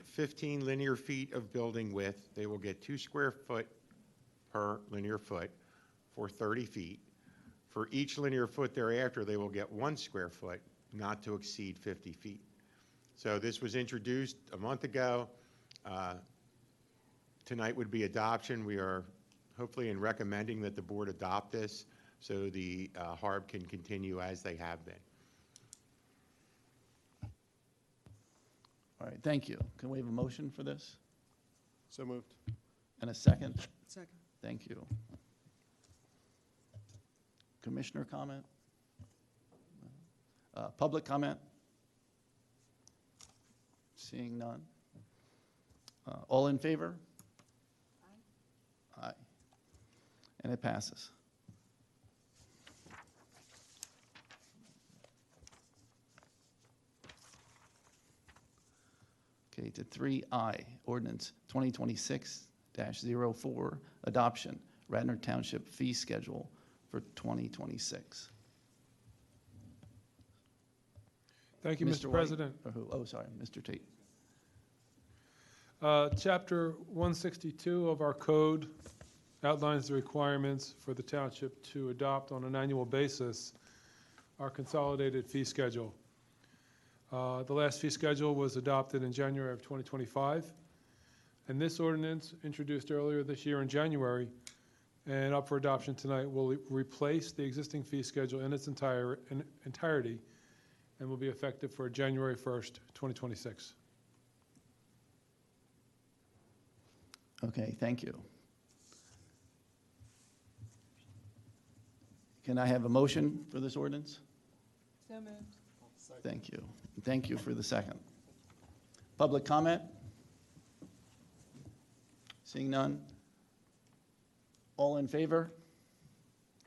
S: 15 linear feet of building width, they will get 2 square foot per linear foot for 30 feet. For each linear foot thereafter, they will get 1 square foot, not to exceed 50 feet. So this was introduced a month ago. Tonight would be adoption. We are hopefully recommending that the board adopt this so the HARB can continue as they have been.
L: All right, thank you. Can we have a motion for this?
F: So moved.
L: And a second?
I: Second.
L: Thank you. Commissioner comment? Public comment? Seeing none. All in favor? Aye. Aye. And it passes. Okay, to 3I, ordinance 2026-04, adoption, Radnor Township fee schedule for 2026.
T: Thank you, Mr.
L: White,
T: President.
L: or who? Oh, sorry, Mr. Tate.
T: Chapter 162 of our code outlines the requirements for the township to adopt on an annual basis our consolidated fee schedule. The last fee schedule was adopted in January of 2025, and this ordinance, introduced earlier this year in January and up for adoption tonight, will replace the existing fee schedule in its entirety and will be effective for January 1st, 2026.
L: Okay, thank you. Can I have a motion for this ordinance?
H: So moved.
L: Thank you. Thank you for the second. Public comment? Seeing none? All in favor?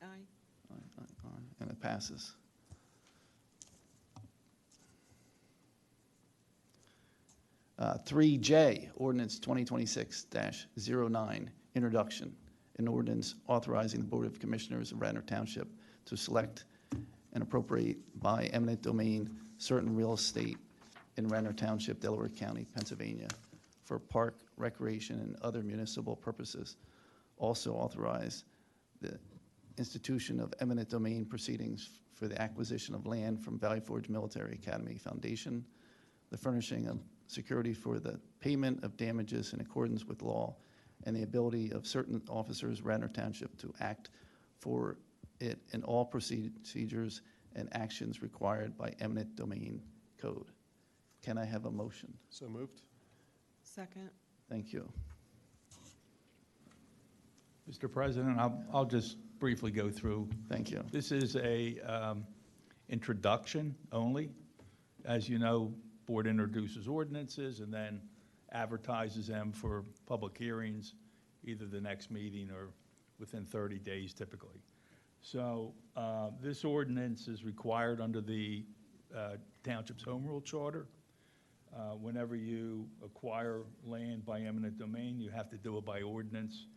H: Aye.
L: Aye, aye, aye. And it passes. 3J, ordinance 2026-09, introduction. An ordinance authorizing the Board of Commissioners of Radnor Township to select and appropriate by eminent domain certain real estate in Radnor Township, Delaware County, Pennsylvania, for park, recreation, and other municipal purposes. Also authorize the institution of eminent domain proceedings for the acquisition of land from Valley Forge Military Academy Foundation, the furnishing of security for the payment of damages in accordance with law, and the ability of certain officers of Radnor Township to act for it in all procedures and actions required by eminent domain code. Can I have a motion?
F: So moved.
H: Second.
L: Thank you.
R: Mr. President, I'll just briefly go through.
L: Thank you.
R: This is a introduction only. As you know, board introduces ordinances and then advertises them for public hearings, either the next meeting or within 30 days typically. So this ordinance is required under the Township's Home Rule Charter. Whenever you acquire land by eminent domain, you have to do it by ordinance.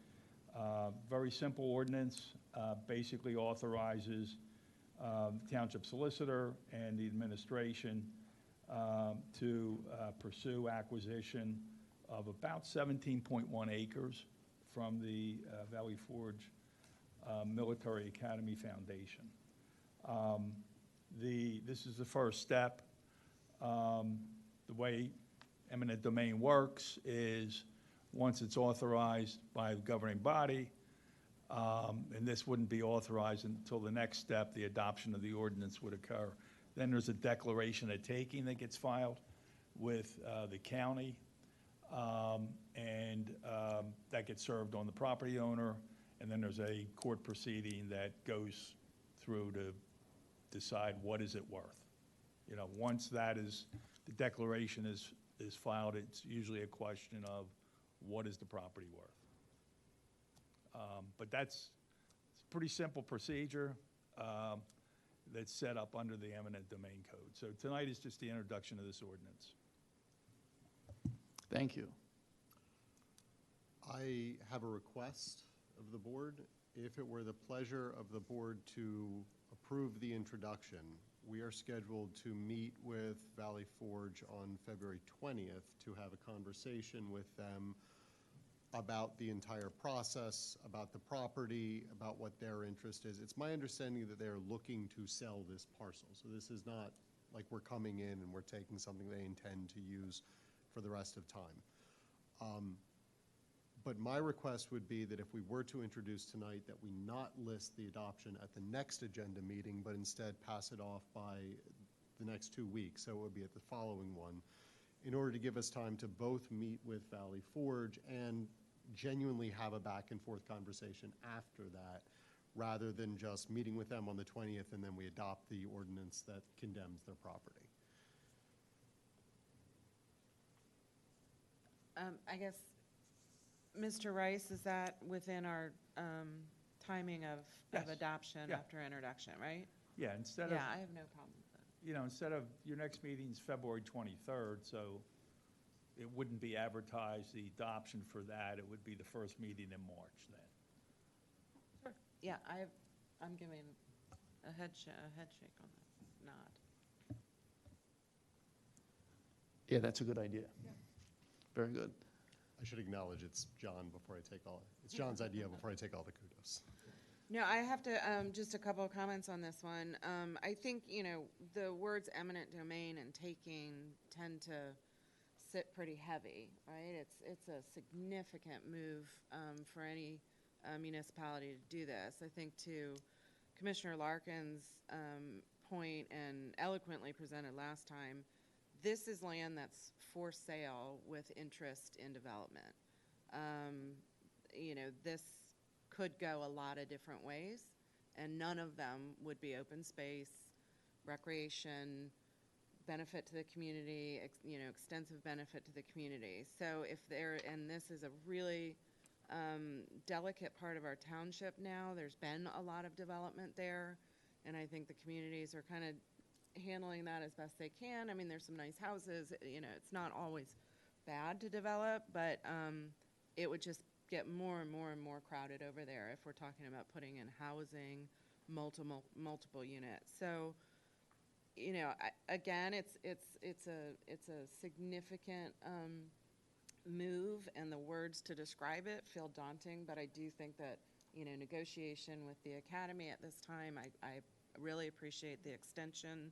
R: Very simple ordinance, basically authorizes Township Solicitor and the administration to pursue acquisition of about 17.1 acres from the Valley Forge Military Academy Foundation. This is the first step. The way eminent domain works is once it's authorized by the governing body, and this wouldn't be authorized until the next step, the adoption of the ordinance would occur. Then there's a declaration of taking that gets filed with the county, and that gets served on the property owner, and then there's a court proceeding that goes through to decide what is it worth. You know, once that is, the declaration is filed, it's usually a question of what is the property worth. But it's a pretty simple procedure that's set up under the eminent domain code. So tonight is just the introduction of this ordinance.
L: Thank you.
F: I have a request of the board. If it were the pleasure of the board to approve the introduction, we are scheduled to meet with Valley Forge on February 20th to have a conversation with them about the entire process, about the property, about what their interest is. It's my understanding that they're looking to sell this parcel. So this is not like we're coming in and we're taking something they intend to use for the rest of time. But my request would be that if we were to introduce tonight, that we not list the adoption at the next agenda meeting, but instead pass it off by the next 2 weeks. So it would be at the following one, in order to give us time to both meet with Valley Forge and genuinely have a back and forth conversation after that, rather than just meeting with them on the 20th and then we adopt the ordinance that condemns their property.
H: I guess, Mr. Rice, is that within our timing of
R: Yes.
H: adoption
R: Yeah.
H: after introduction, right?
R: Yeah, instead of,
H: Yeah, I have no problem with that.
R: you know, instead of, your next meeting's February 23rd, so it wouldn't be advertised, the adoption for that, it would be the first meeting in March then.
H: Sure. Yeah, I'm giving a head shake on that, nod.
L: Yeah, that's a good idea. Very good.
F: I should acknowledge it's John before I take all, it's John's idea before I take all the kudos.
H: No, I have to, just a couple of comments on this one. I think, you know, the words eminent domain and taking tend to sit pretty heavy, right? It's a significant move for any municipality to do this. I think to Commissioner Larkin's point and eloquently presented last time, this is land that's for sale with interest in development. You know, this could go a lot of different ways, and none of them would be open space, recreation, benefit to the community, you know, extensive benefit to the community. So if there, and this is a really delicate part of our township now, there's been a lot of development there, and I think the communities are kind of handling that as best they can. I mean, there's some nice houses, you know, it's not always bad to develop, but it would just get more and more and more crowded over there if we're talking about putting in housing, multiple units. So, you know, again, it's a significant move, and the words to describe it feel daunting, but I do think that, you know, negotiation with the academy at this time, I really appreciate the extension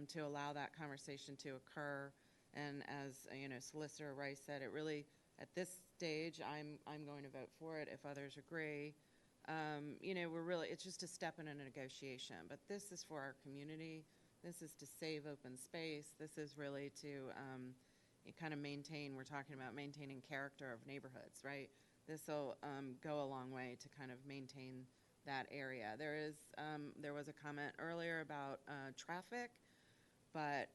H: to allow that conversation to occur. And as, you know, Solicitor Rice said, it really, at this stage, I'm going to vote for it if others agree. You know, it's just a step in a negotiation, but this is for our community. This is to save open space. This is really to kind of maintain, we're talking about maintaining character of neighborhoods, right? This will go a long way to kind of maintain that area. There was a comment earlier about traffic, but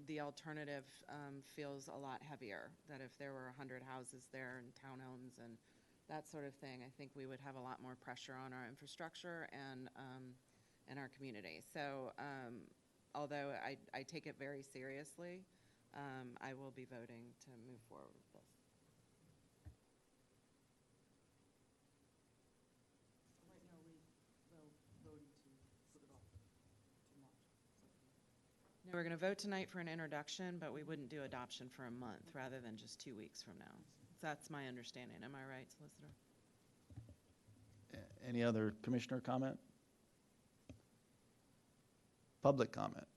H: the alternative feels a lot heavier, that if there were 100 houses there and townhomes and that sort of thing, I think we would have a lot more pressure on our infrastructure and our community. So although I take it very seriously, I will be voting to move forward with this.
I: Right now, we're voting to put it off to March.
H: No, we're going to vote tonight for an introduction, but we wouldn't do adoption for a month rather than just 2 weeks from now. That's my understanding. Am I right, Solicitor?
L: Any other commissioner comment? Public comment?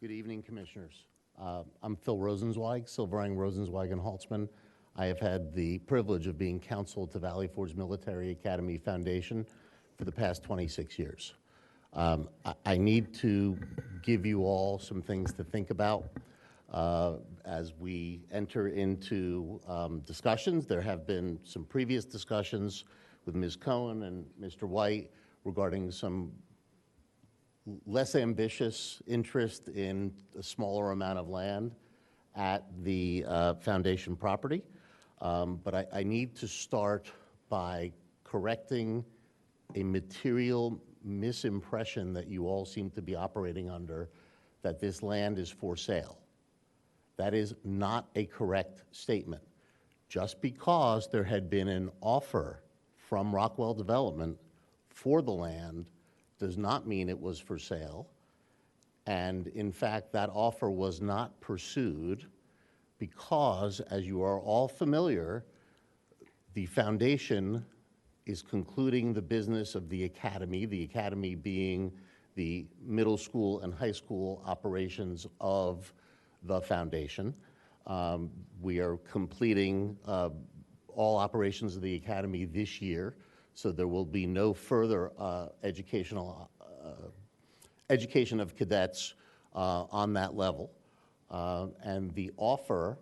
P: Good evening, Commissioners. I'm Phil Rosenzweig, Silverang, Rosenzweig, and Holtzman. I have had the privilege of being counsel to Valley Forge Military Academy Foundation for the past 26 years. I need to give you all some things to think about as we enter into discussions. There have been some previous discussions with Ms. Cohen and Mr. White regarding some less ambitious interest in a smaller amount of land at the foundation property. But I need to start by correcting a material misimpression that you all seem to be operating under, that this land is for sale. That is not a correct statement. Just because there had been an offer from Rockwell Development for the land does not mean it was for sale. And in fact, that offer was not pursued because, as you are all familiar, the foundation is concluding the business of the academy being the middle school and high school operations of the foundation. We are completing all operations of the academy this year, so there will be no further education of cadets on that level. And the offer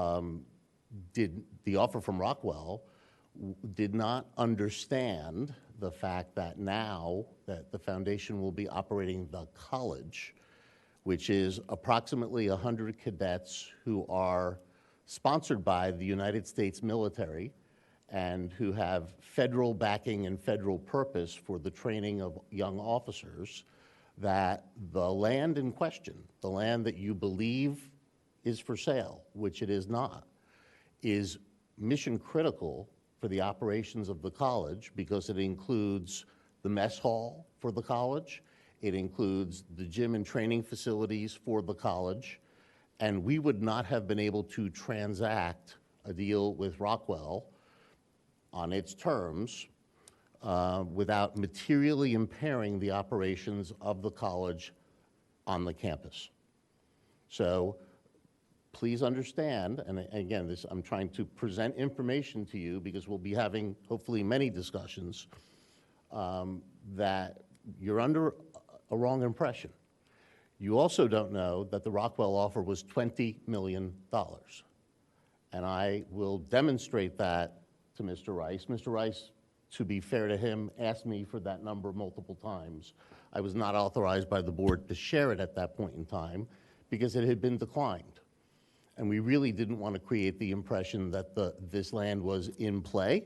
P: from Rockwell did not understand the fact that now that the foundation will be operating the college, which is approximately 100 cadets who are sponsored by the United States military and who have federal backing and federal purpose for the training of young officers, that the land in question, the land that you believe is for sale, which it is not, is mission critical for the operations of the college because it includes the mess hall for the college, it includes the gym and training facilities for the college, and we would not have been able to transact a deal with Rockwell on its terms without materially impairing the operations of the college on the campus. So please understand, and again, I'm trying to present information to you because we'll be having hopefully many discussions, that you're under a wrong impression. You also don't know that the Rockwell offer was $20 million. And I will demonstrate that to Mr. Rice. Mr. Rice, to be fair to him, asked me for that number multiple times. I was not authorized by the board to share it at that point in time because it had been declined. And we really didn't want to create the impression that this land was in play.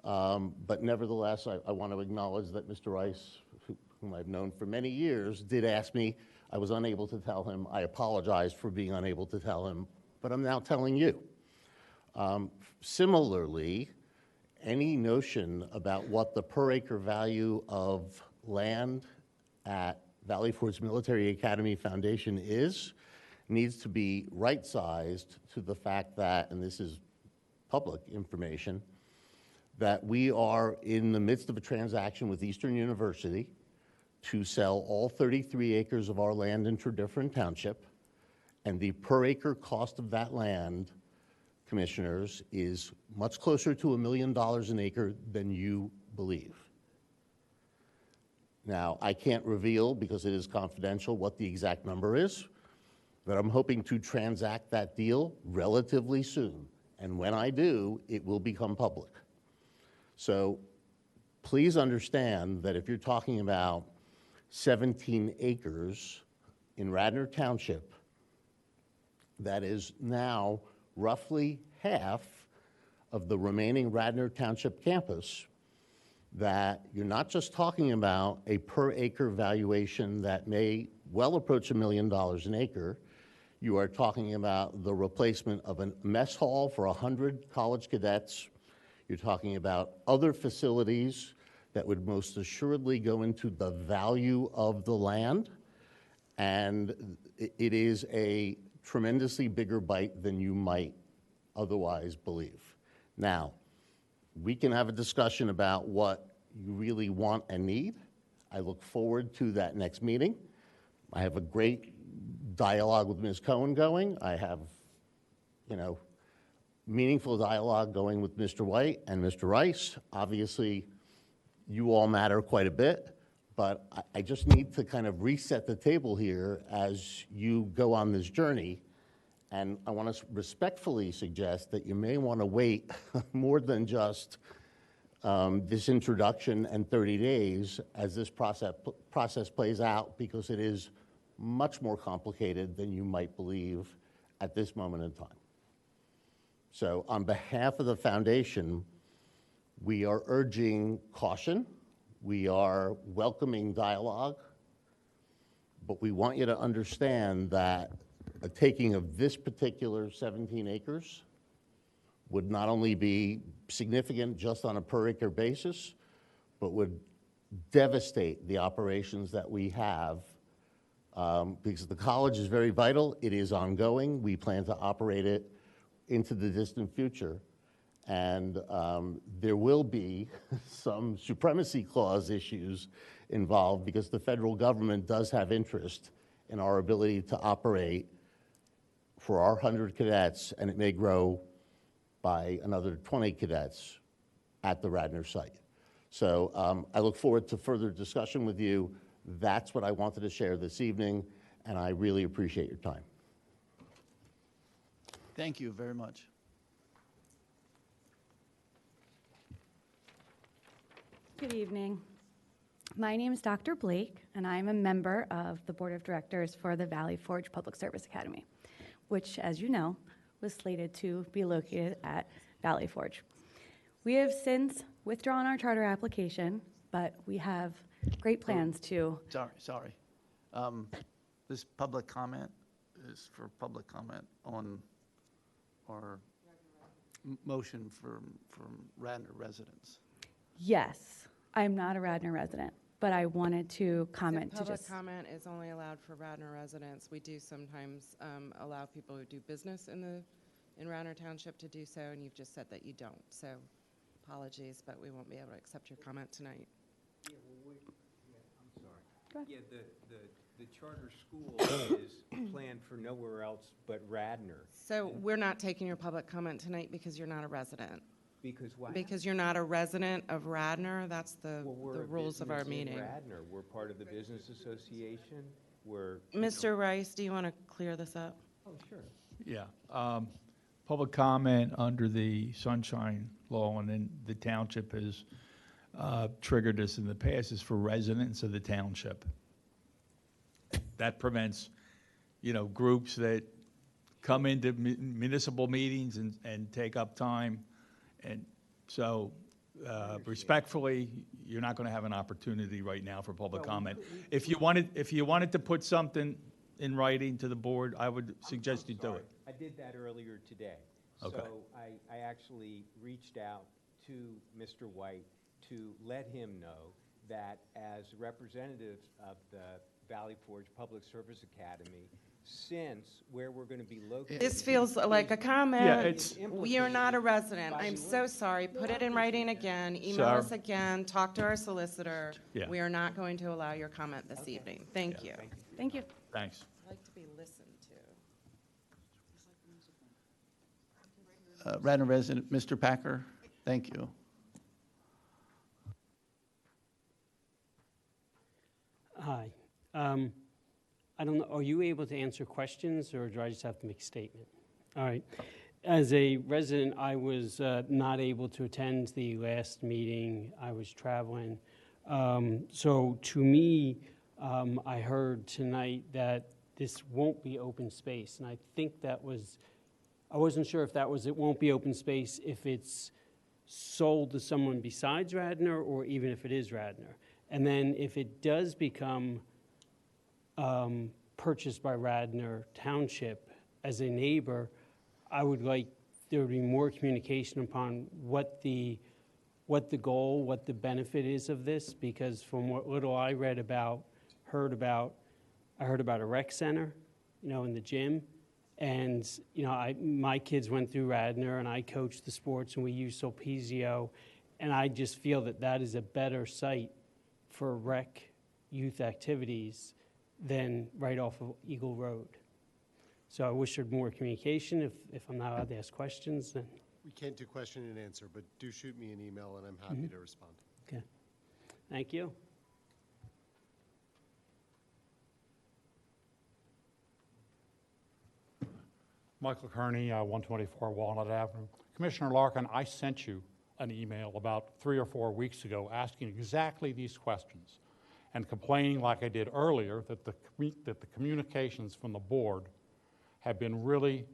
P: But nevertheless, I want to acknowledge that Mr. Rice, whom I've known for many years, did ask me
A: I was unable to tell him. I apologize for being unable to tell him, but I'm now telling you. Similarly, any notion about what the per acre value of land at Valley Forge Military Academy Foundation is needs to be right-sized to the fact that, and this is public information, that we are in the midst of a transaction with Eastern University to sell all 33 acres of our land into different township, and the per acre cost of that land, commissioners, is much closer to $1 million an acre than you believe. Now, I can't reveal, because it is confidential, what the exact number is, but I'm hoping to transact that deal relatively soon. And when I do, it will become public. So please understand that if you're talking about 17 acres in Radnor Township, that is now roughly half of the remaining Radnor Township campus, that you're not just talking about a per acre valuation that may well approach $1 million an acre. You are talking about the replacement of a mess hall for 100 college cadets. You're talking about other facilities that would most assuredly go into the value of the land. And it is a tremendously bigger bite than you might otherwise believe. Now, we can have a discussion about what you really want and need. I look forward to that next meeting. I have a great dialogue with Ms. Cohen going. I have, meaningful dialogue going with Mr. White and Mr. Rice. Obviously, you all matter quite a bit, but I just need to kind of reset the table here as you go on this journey. And I want to respectfully suggest that you may want to wait more than just this introduction and 30 days as this process plays out, because it is much more complicated than you might believe at this moment in time. So on behalf of the foundation, we are urging caution. We are welcoming dialogue, but we want you to understand that a taking of this particular 17 acres would not only be significant just on a per acre basis, but would devastate the operations that we have, because the college is very vital. It is ongoing. We plan to operate it into the distant future. And there will be some supremacy clause issues involved, because the federal government does have interest in our ability to operate for our 100 cadets, and it may grow by another 20 cadets at the Radnor site. So I look forward to further discussion with you. That's what I wanted to share this evening, and I really appreciate your time.
L: Thank you very much.
U: Good evening. My name is Dr. Blake, and I'm a member of the Board of Directors for the Valley Forge Public Service Academy, which, as you know, was slated to be located at Valley Forge. We have since withdrawn our charter application, but we have great plans to...
L: Sorry. This public comment is for public comment on our motion from Radnor residents.
U: Yes, I'm not a Radnor resident, but I wanted to comment to
H: Public
U: just...
H: comment is only allowed for Radnor residents. We do sometimes allow people who do business in Radnor Township to do so, and you've just said that you don't. So apologies, but we won't be able to accept your comment tonight.
V: I'm sorry. Yeah, the charter school is planned for nowhere else but Radnor.
H: So we're not taking your public comment tonight because you're not a resident.
V: Because what?
H: Because you're not a resident of Radnor. That's the rules of our meeting.
V: Radnor. We're part of the business association. We're
H: Mr. Rice, do you want to clear this up?
V: Oh, sure.
R: Yeah. Public comment under the Sunshine Law, and then the township has triggered this in the past, is for residents of the township. That prevents, groups that come into municipal meetings and take up time. And so, respectfully, you're not going to have an opportunity right now for public comment. If you wanted to put something in writing to the board, I would suggest you do it.
V: I did that earlier today.
R: Okay.
V: So I actually reached out to Mr. White to let him know that as representative of the Valley Forge Public Service Academy, since where we're going to be located.
H: This feels like a comment.
R: Yeah, it's-
H: We are not a resident. I'm so sorry. Put it in writing again, email us
R: Sorry.
H: again, talk to our solicitor.
R: Yeah.
H: We are not going to allow your comment this evening. Thank you.
U: Thank you.
R: Thanks.
H: I'd like to be listened to.
L: Radnor resident, Mr. Packer, thank you.
E: Hi. I don't know, are you able to answer questions, or do I just have to make a statement? All right. As a resident, I was not able to attend the last meeting. I was traveling. So to me, I heard tonight that this won't be open space, and I think that was, I wasn't sure if that was, it won't be open space if it's sold to someone besides Radnor, or even if it is Radnor. And then if it does become purchased by Radnor Township as a neighbor, I would like there to be more communication upon what the goal, what the benefit is of this, because from what little I read about, heard about a rec center, in the gym. And, my kids went through Radnor, and I coached the sports, and we used Sulpizio. And I just feel that that is a better site for rec youth activities than right off of Eagle Road. So I wish there'd more communication. If I'm not allowed to ask questions, then.
F: We can't do question and answer, but do shoot me an email, and I'm happy to respond.
E: Okay. Thank you.
G: Michael Kearney, 124 Walnut Avenue. Commissioner Larkin, I sent you an email about 3 or 4 weeks ago asking exactly these questions and complaining, like I did earlier, that the communications from the board have been really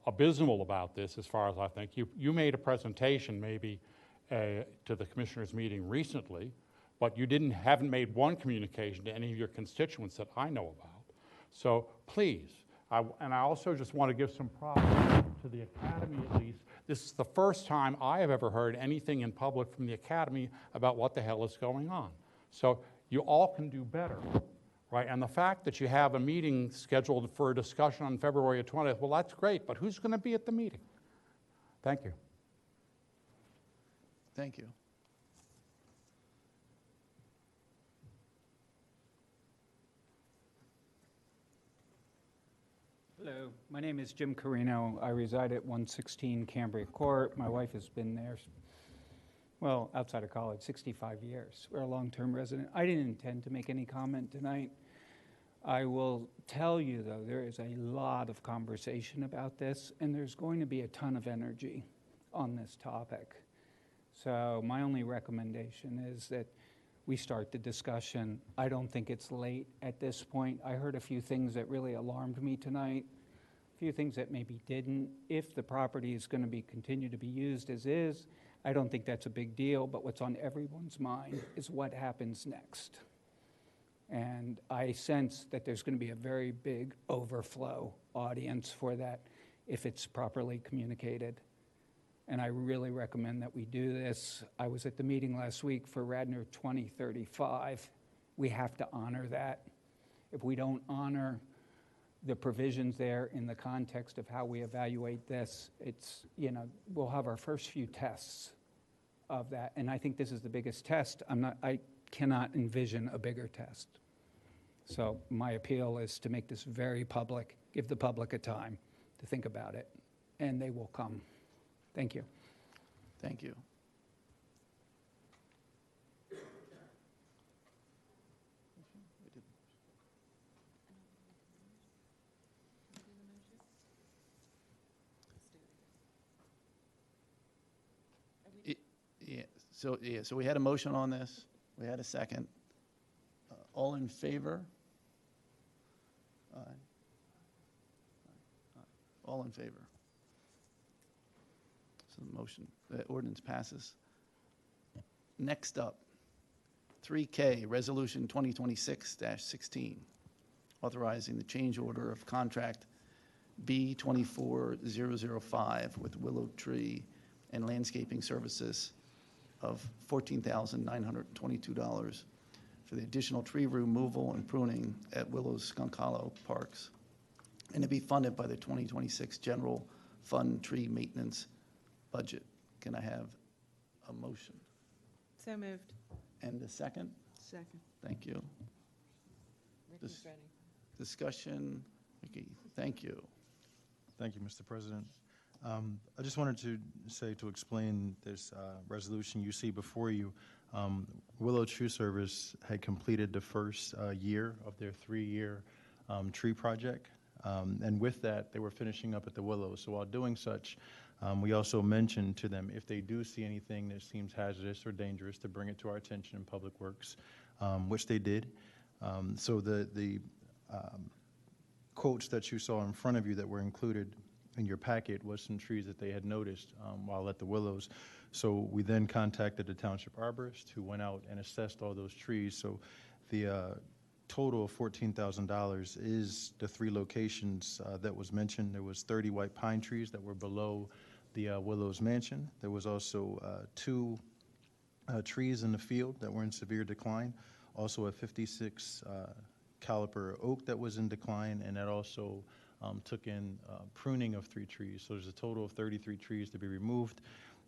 G: abysmal about this, as far as I think. You made a presentation maybe to the commissioners' meeting recently, but you haven't made one communication to any of your constituents that I know about. So please, and I also just want to give some props to the Academy at least. This is the first time I have ever heard anything in public from the Academy about what the hell is going on. So you all can do better, right? And the fact that you have a meeting scheduled for a discussion on February 20th, well, that's great, but who's going to be at the meeting? Thank you.
L: Thank you.
B: Hello, my name is Jim Carino. I reside at 116 Cambria Court. My wife has been there, well, outside of college, 65 years. We're a long-term resident. I didn't intend to make any comment tonight. I will tell you, though, there is a lot of conversation about this, and there's going to be a ton of energy on this topic. So my only recommendation is that we start the discussion. I don't think it's late at this point. I heard a few things that really alarmed me tonight, a few things that maybe didn't. If the property is going to continue to be used as is, I don't think that's a big deal, but what's on everyone's mind is what happens next. And I sense that there's going to be a very big overflow audience for that if it's properly communicated. And I really recommend that we do this. I was at the meeting last week for Radnor 2035. We have to honor that. If we don't honor the provisions there in the context of how we evaluate this, we'll have our first few tests of that. And I think this is the biggest test. I cannot envision a bigger test. So my appeal is to make this very public, give the public a time to think about it, and they will come. Thank you.
L: Thank you. So we had a motion on this. We had a second. All in favor? Aye. All in favor? So the motion, the ordinance passes. Next up, 3K, Resolution 2026-16, authorizing the change order of contract B24005 with Willow Tree and Landscaping Services of $14,922 for the additional tree removal and pruning at Willow's Skunk Hollow Parks, and to be funded by the 2026 General Fund Tree Maintenance Budget. Can I have a motion?
H: So moved.
L: And a second?
I: Second.
L: Thank you.
H: Ricky's ready.
L: Discussion? Ricky, thank you.
C: Thank you, Mr. President. I just wanted to say, to explain this resolution you see before you, Willow Tree Service had completed the first year of their 3-year tree project. And with that, they were finishing up at the Willows. So while doing such, we also mentioned to them if they do see anything that seems hazardous or dangerous to bring it to our attention in Public Works, which they did. So the quotes that you saw in front of you that were included in your packet was some trees that they had noticed while at the Willows. So we then contacted the Township arborist who went out and assessed all those trees. So the total of $14,000 is the 3 locations that was mentioned. There was 30 white pine trees that were below the Willows Mansion. There was also 2 trees in the field that were in severe decline. Also a 56 caliper oak that was in decline, and that also took in pruning of 3 trees. So there's a total of 33 trees to be removed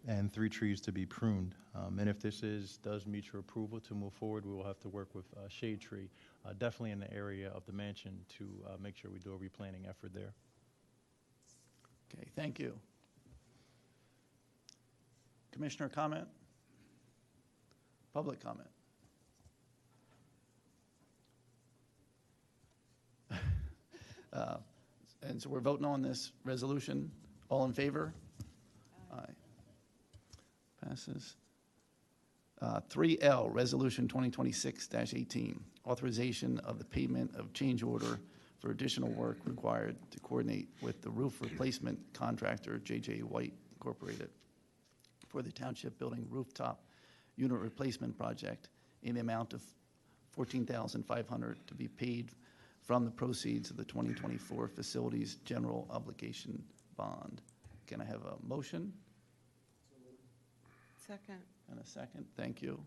C: and 3 trees to be pruned. And if this does meet your approval to move forward, we will have to work with Shade Tree, definitely in the area of the mansion, to make sure we do a replanting effort there.
L: Okay, thank you. Commissioner comment? Public comment? And so we're voting on this resolution. All in favor? Aye. Passes. 3L, Resolution 2026-18, authorization of the payment of change order for additional work required to coordinate with the roof replacement contractor, J.J. White Incorporated, for the Township Building rooftop unit replacement project in the amount of $14,500 to be paid from the proceeds of the 2024 Facilities General Obligation Bond. Can I have a motion?
H: Second.
L: And a second? Thank you.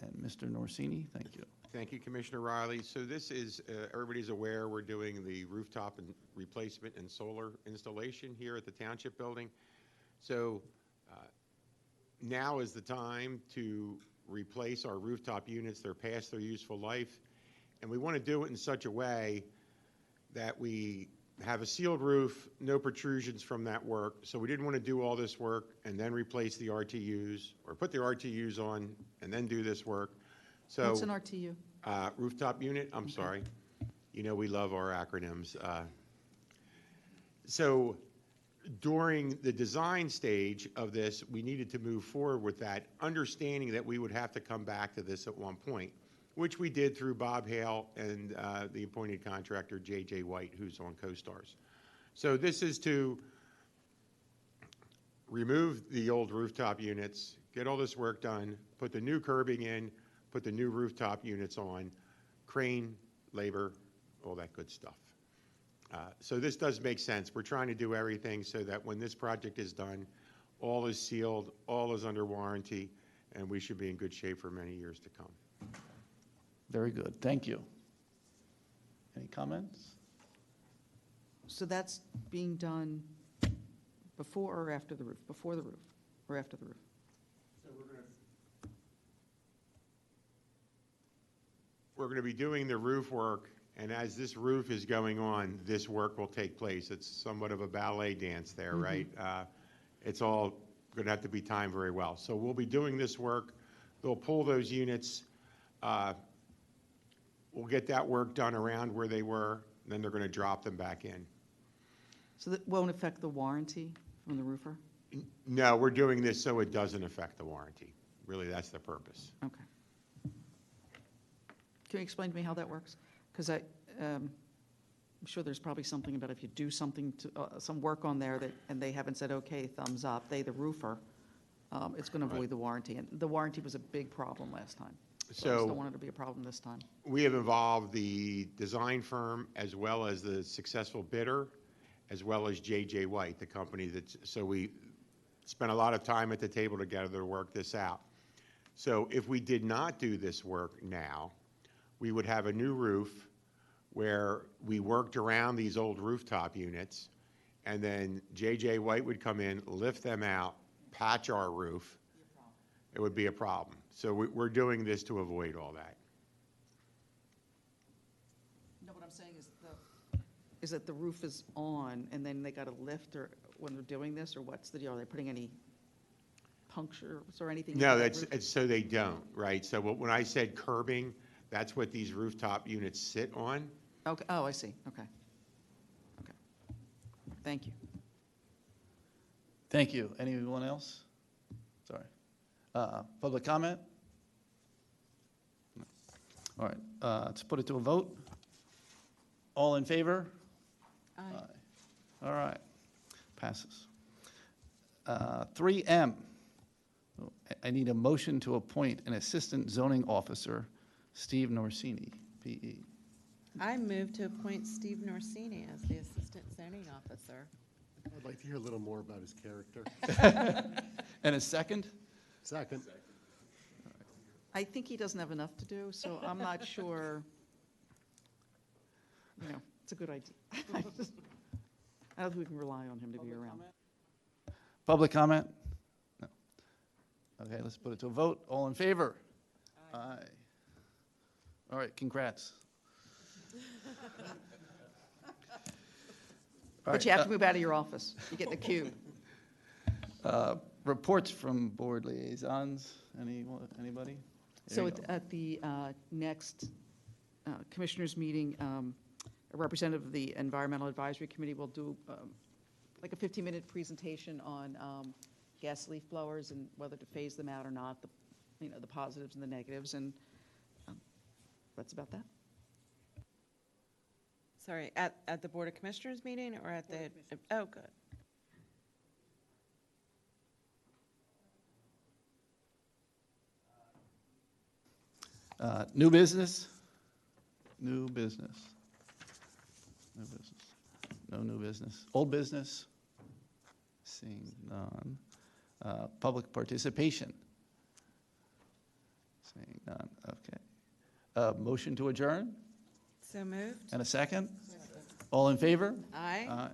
L: And Mr. Norsini, thank you.
S: Thank you, Commissioner Riley. So this is, everybody's aware, we're doing the rooftop and replacement and solar installation here at the Township Building. So now is the time to replace our rooftop units. They're past their useful life. And we want to do it in such a way that we have a sealed roof, no protrusions from that work. So we didn't want to do all this work and then replace the RTUs, or put the RTUs on and then do this work. So
I: What's an RTU?
S: Rooftop unit, I'm sorry. You know we love our acronyms. So during the design stage of this, we needed to move forward with that, understanding that we would have to come back to this at one point, which we did through Bob Hale and the appointed contractor, J.J. White, who's on CoStars. So this is to remove the old rooftop units, get all this work done, put the new curbing in, put the new rooftop units on, crane, labor, all that good stuff. So this does make sense. We're trying to do everything so that when this project is done, all is sealed, all is under warranty, and we should be in good shape for many years to come.
L: Very good. Thank you. Any comments?
I: So that's being done before or after the roof? Before the roof or after the roof?
S: So we're going to be doing the roof work, and as this roof is going on, this work will take place. It's somewhat of a ballet dance there, right? It's all going to have to be timed very well. So we'll be doing this work. They'll pull those units. We'll get that work done around where they were, and then they're going to drop them back in.
I: So that won't affect the warranty from the roofer?
S: No, we're doing this so it doesn't affect the warranty. Really, that's the purpose.
I: Okay. Can you explain to me how that works? Because I'm sure there's probably something about if you do something to some work on there that, and they haven't said, okay, thumbs up, they, the roofer, it's going to avoid the warranty. And the warranty was a big problem last time. I just
S: So
I: don't want it to be a problem this time.
S: we have involved the design firm as well as the successful bidder, as well as J.J. White, the company so we spent a lot of time at the table together to work this out. So if we did not do this work now, we would have a new roof where we worked around these old rooftop units, and then J.J. White would come in, lift them out, patch our roof. It would be a problem. So we're doing this to avoid all that.
I: No, what I'm saying is that the roof is on, and then they got to lift or when they're doing this, or what's the deal? Are they putting any punctures or anything?
S: No,
I: into that
S: that's
I: roof?
S: so they don't, right? So when I said curbing, that's what these rooftop units sit on.
I: Okay, oh, I see, okay. Okay. Thank you.
L: Thank you. Anyone else? Sorry. Public comment? No. All right, let's put it to a vote. All in favor?
H: Aye.
L: All right, passes. 3M, I need a motion to appoint an Assistant Zoning Officer, Steve Norsini, P.E.
H: I move to appoint Steve Norsini as the Assistant Zoning Officer.
F: I'd like to hear a little more about his character.
L: And a second?
F: Second.
I: I think he doesn't have enough to do, so I'm not sure, it's a good idea. I don't think we can rely on him to be around.
L: Public comment? No. Okay, let's put it to a vote. All in favor? Aye. All right, congrats.
I: But you have to move out of your office. You get in the queue.
L: Reports from board liaisons. Anybody? There
I: So
L: you go.
I: at the next commissioners' meeting, a representative of the Environmental Advisory Committee will do like a 15-minute presentation on gas leaf blowers and whether to phase them out or not, the positives and the negatives, and that's about that.
H: Sorry, at the Board of Commissioners meeting or at the, oh, good.
L: New business? New business. New business. No new business. Old business? Seeing none. Public participation? Seeing none. Okay. Motion to adjourn?
H: So moved.
L: And a second? All in favor?
H: Aye.
L: Aye.